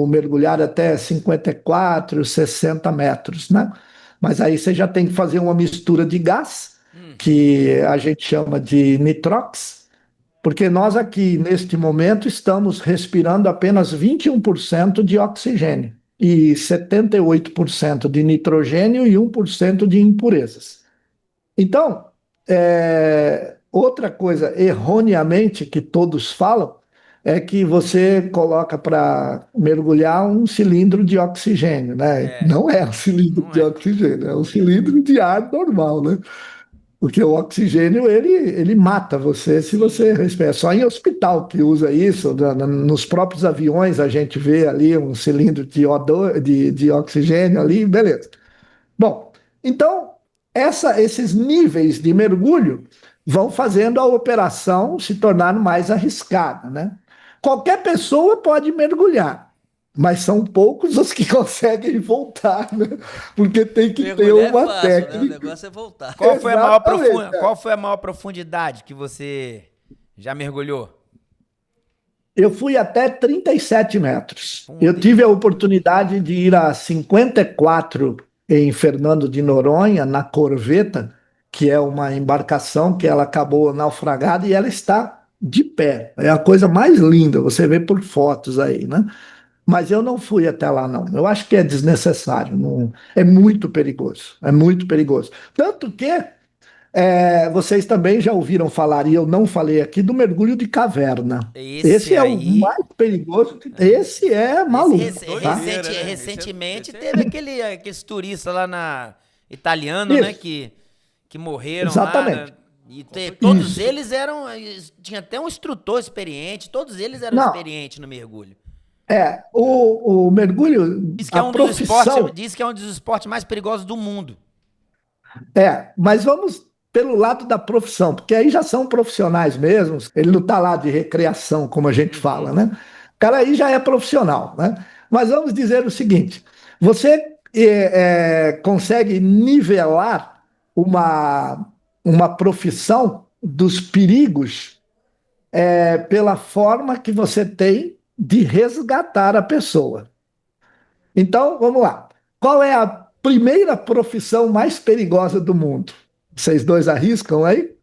mergulhar até 54, 60 metros, né? Mas aí você já tem que fazer uma mistura de gás, que a gente chama de nitrox, porque nós aqui, neste momento, estamos respirando apenas 21% de oxigênio e 78% de nitrogênio e 1% de impurezas. Então, outra coisa erroneamente que todos falam é que você coloca para mergulhar um cilindro de oxigênio, né? Não é um cilindro Não de é? oxigênio, é um cilindro de ar normal, né? Porque o oxigênio ele mata você se você respirar. É só em hospital que usa isso, nos próprios aviões a gente vê ali um cilindro de O2, de oxigênio ali, beleza. Bom, então esses níveis de mergulho vão fazendo a operação se tornar mais arriscada, né? Qualquer pessoa pode mergulhar, mas são poucos os que conseguem voltar, né? Porque tem que ter Mergulhar é uma fácil, né? O técnica. negócio é voltar. Exatamente, Qual foi a maior profundidade que você já mergulhou? Eu fui até 37 metros. Puta, Eu tive a oportunidade de ir a 54 em Fernando de Noronha, na Corveta, que é uma embarcação que ela acabou naufragada e ela está de pé. É a coisa mais linda, você vê por fotos aí, né? Mas eu não fui até lá, não. Eu acho que é desnecessário. É muito perigoso. É muito perigoso. Tanto que vocês também já ouviram falar, e eu não falei aqui, do mergulho de caverna. Esse Esse é o aí. mais perigoso. Esse é maluco, tá? Doideira, né? Recentemente Esse teve aqueles turistas lá italiano, né, Isso, que morreram lá, né? exatamente. E todos Isso. eles tinha até um instrutor experiente, todos eles eram Não, experientes no mergulho. o mergulho, Diz que é a um dos esportes, profissão, diz que é um dos esportes mais perigosos do mundo. mas vamos pelo lado da profissão, porque aí já são profissionais mesmo, ele não está lá de recreação, como a gente fala, né? O cara aí já é profissional, né? Mas vamos dizer o seguinte: você consegue nivelar uma, uma profissão dos perigos pela forma que você tem de resgatar a pessoa. Então, vamos lá. Qual é a primeira profissão mais perigosa do mundo? Vocês dois arriscam aí?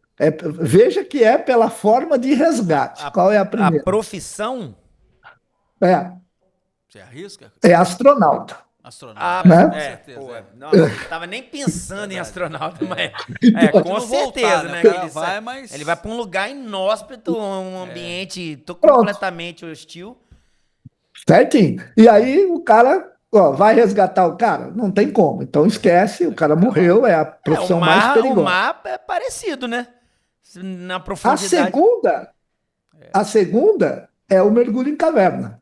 Veja que é pela forma de resgate. Qual é a A primeira? profissão É, Você arrisca? é astronauta. Astronauta, né? com certeza. Pô, nossa, não tava nem pensando em astronauta, mas com não certeza, voltar, né? né? O que cara ele, vai, mas- ele vai pra um lugar inóspito, um ambiente Pronto. completamente hostil. Certinho. E aí o cara, ó, vai resgatar o cara? Não tem como. Então esquece, o cara morreu, é a profissão mais o perigosa. mar é parecido, né? Na A profundidade. segunda, a segunda é o mergulho em caverna.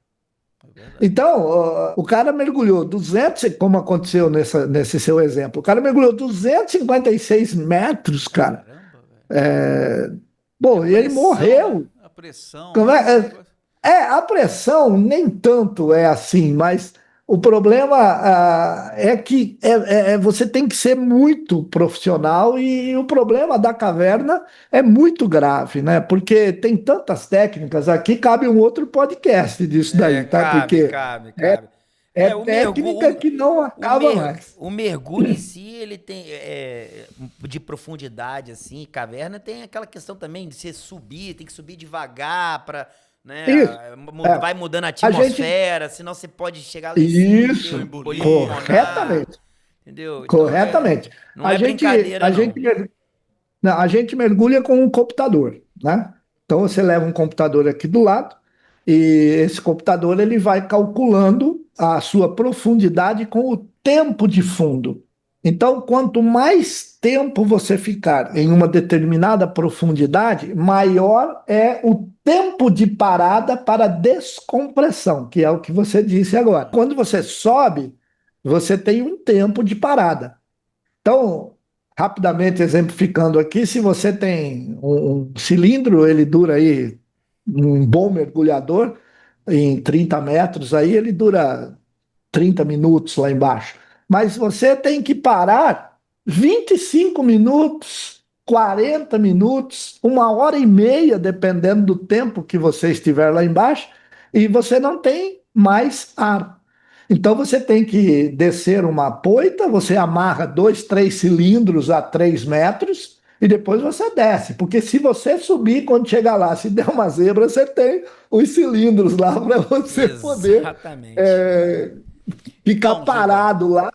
Então, ó, o cara mergulhou 200, como aconteceu nesse seu exemplo, o cara mergulhou 256 metros, cara. Caramba, velho. Bom, e ele Pressão, morreu. né? A pressão, Como né? é? Esse negócio. A pressão nem tanto é assim, mas o problema é que você tem que ser muito profissional e o problema da caverna é muito grave, né? Porque tem tantas técnicas, aqui cabe um outro podcast disso daí, tá? Porque Cabe. é O mergulho, técnica que não acaba mais. o mergulho em si, ele tem de profundidade, assim, caverna, tem aquela questão também de você subir, tem que subir devagar para, né, Isso. vai mudando a A gente. atmosfera, senão você pode chegar lá em cima e ter Isso, um embolismo pulmonar, corretamente. entendeu? Então, Corretamente. não é brincadeira, A não. gente, não, a gente mergulha com um computador, né? Então você leva um computador aqui do lado e esse computador ele vai calculando a sua profundidade com o tempo de fundo. Então, quanto mais tempo você ficar em uma determinada profundidade, maior é o tempo de parada para descompressão, que é o que você disse agora. Quando você sobe, você tem um tempo de parada. Então, rapidamente exemplificando aqui, se você tem um cilindro, ele dura aí, um bom mergulhador, em 30 metros, aí ele dura 30 minutos lá embaixo. Mas você tem que parar 25 minutos, 40 minutos, 1 hora e meia, dependendo do tempo que você estiver lá embaixo, e você não tem mais ar. Então você tem que descer uma poita, você amarra 2, 3 cilindros a 3 metros e depois você desce. Porque se você subir, quando chegar lá, se der uma zebra, você tem os cilindros lá para você poder Exatamente. ficar Então, Giba, parado lá.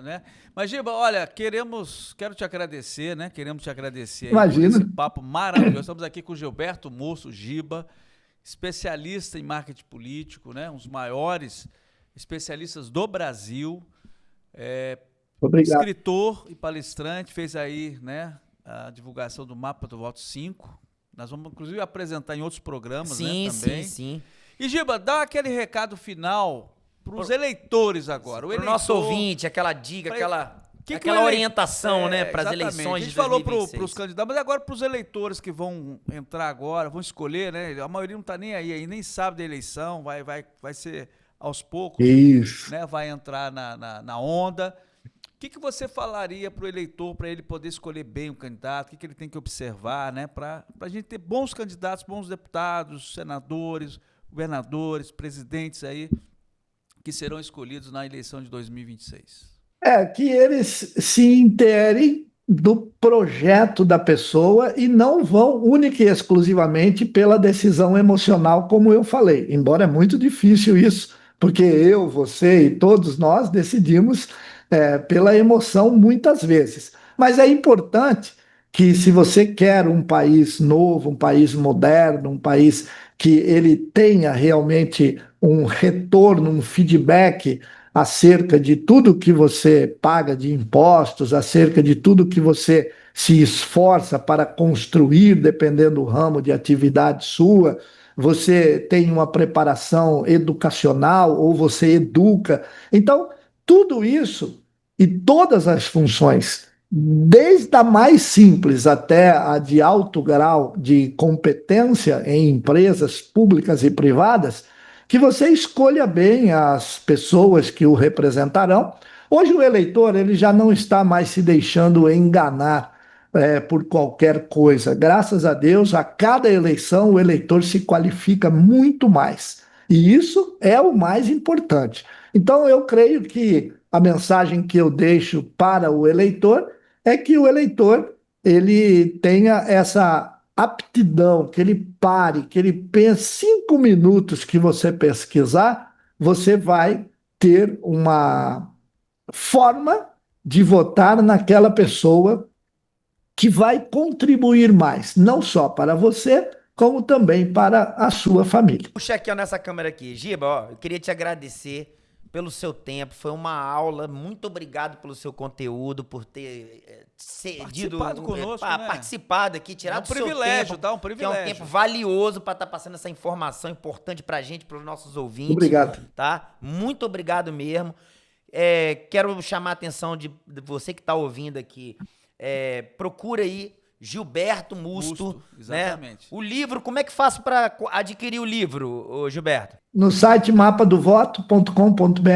né? Mas, Giba, olha, quero te agradecer, né? Queremos te agradecer aí por Imagina. esse papo maravilhoso. Estamos aqui com o Gilberto Musso, Giba, especialista em marketing político, né? Um dos maiores especialistas do Brasil, Obrigado. escritor e palestrante, fez aí, né, a divulgação do Mapa do Voto 5. Nós vamos, inclusive, apresentar em outros programas, Sim, né, também. sim. E, Giba, dá aquele recado final para os eleitores agora. O Pro eleitor, nosso ouvinte, aquela dica, Pra- aquela que aquela o orientação, né, para as exatamente. eleições A gente de falou 2026. para os candidatos, mas agora para os eleitores que vão entrar agora, vão escolher, né? A maioria não está nem aí, nem sabe da eleição, vai ser aos poucos, Isso. né? Vai entrar na onda. O que você falaria para o eleitor, para ele poder escolher bem o candidato? O que ele tem que observar, né? Para a gente ter bons candidatos, bons deputados, senadores, governadores, presidentes aí, que serão escolhidos na eleição de 2026. Que eles se interem do projeto da pessoa e não vão única e exclusivamente pela decisão emocional, como eu falei. Embora é muito difícil isso, porque eu, você e todos nós decidimos pela emoção muitas vezes. Mas é importante que, se você quer um país novo, um país moderno, um país que ele tenha realmente um retorno, um feedback acerca de tudo que você paga de impostos, acerca de tudo que você se esforça para construir, dependendo do ramo de atividade sua, você tem uma preparação educacional ou você educa. Então, tudo isso e todas as funções, desde a mais simples até a de alto grau de competência em empresas públicas e privadas, que você escolha bem as pessoas que o representarão. Hoje o eleitor ele já não está mais se deixando enganar por qualquer coisa. Graças a Deus, a cada eleição o eleitor se qualifica muito mais. E isso é o mais importante. Então eu creio que a mensagem que eu deixo para o eleitor é que o eleitor ele tenha essa aptidão, que ele pare, que ele pense 5 minutos que você pesquisar, você vai ter uma forma de votar naquela pessoa que vai contribuir mais, não só para você, como também para a sua família. Puxa aqui, ó, nessa câmera aqui. Giba, ó, eu queria te agradecer pelo seu tempo, foi uma aula, muito obrigado pelo seu conteúdo, por ter cedido, participado conosco, né? participado aqui, tirado do seu privilégio, tempo, tá? Um que é um privilégio. tempo valioso para estar passando essa informação importante pra gente, para os nossos ouvintes. Obrigado. Tá? Muito obrigado mesmo. Quero chamar a atenção de você que está ouvindo aqui. Procura aí Gilberto Musto, exatamente. Né? O livro, como é que faço para adquirir o livro, ô Gilberto? No site mapadovoto.com.br,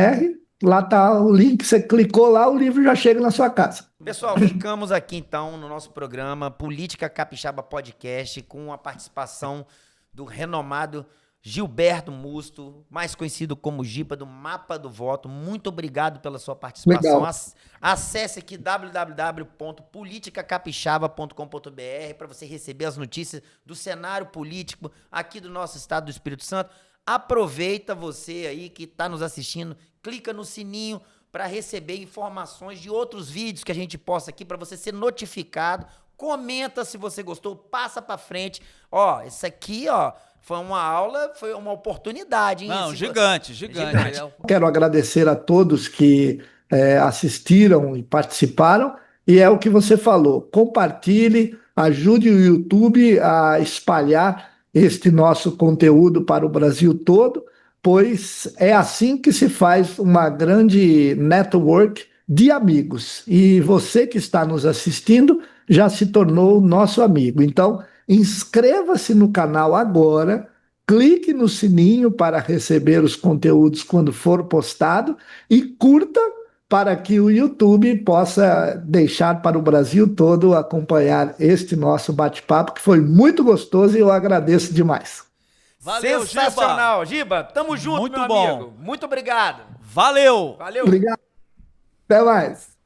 lá está o link, você clicou lá, o livro já chega na sua casa. Pessoal, ficamos aqui então no nosso programa Política Capixaba Podcast com a participação do renomado Gilberto Musto, mais conhecido como Giba, do Mapa do Voto. Muito obrigado pela sua participação. Legal. Acesse aqui www.politicacapixaba.com.br para você receber as notícias do cenário político aqui do nosso estado do Espírito Santo. Aproveita você aí que está nos assistindo, clica no sininho para receber informações de outros vídeos que a gente posta aqui para você ser notificado. Comenta se você gostou, passa para frente. Ó, isso aqui, ó, foi uma aula, foi uma oportunidade, hein? Não, gigante. Quero agradecer a todos que assistiram e participaram. E é o que você falou, compartilhe, ajude o YouTube a espalhar este nosso conteúdo para o Brasil todo, pois é assim que se faz uma grande network de amigos. E você que está nos assistindo já se tornou nosso amigo. Então, inscreva-se no canal agora, clique no sininho para receber os conteúdos quando for postado e curta para que o YouTube possa deixar para o Brasil todo acompanhar este nosso bate-papo, que foi muito gostoso e eu agradeço demais. Valeu, sensacional, Giba. Tamo junto, muito meu bom. amigo. Muito obrigado. Valeu. Valeu. Obrigado. Até mais.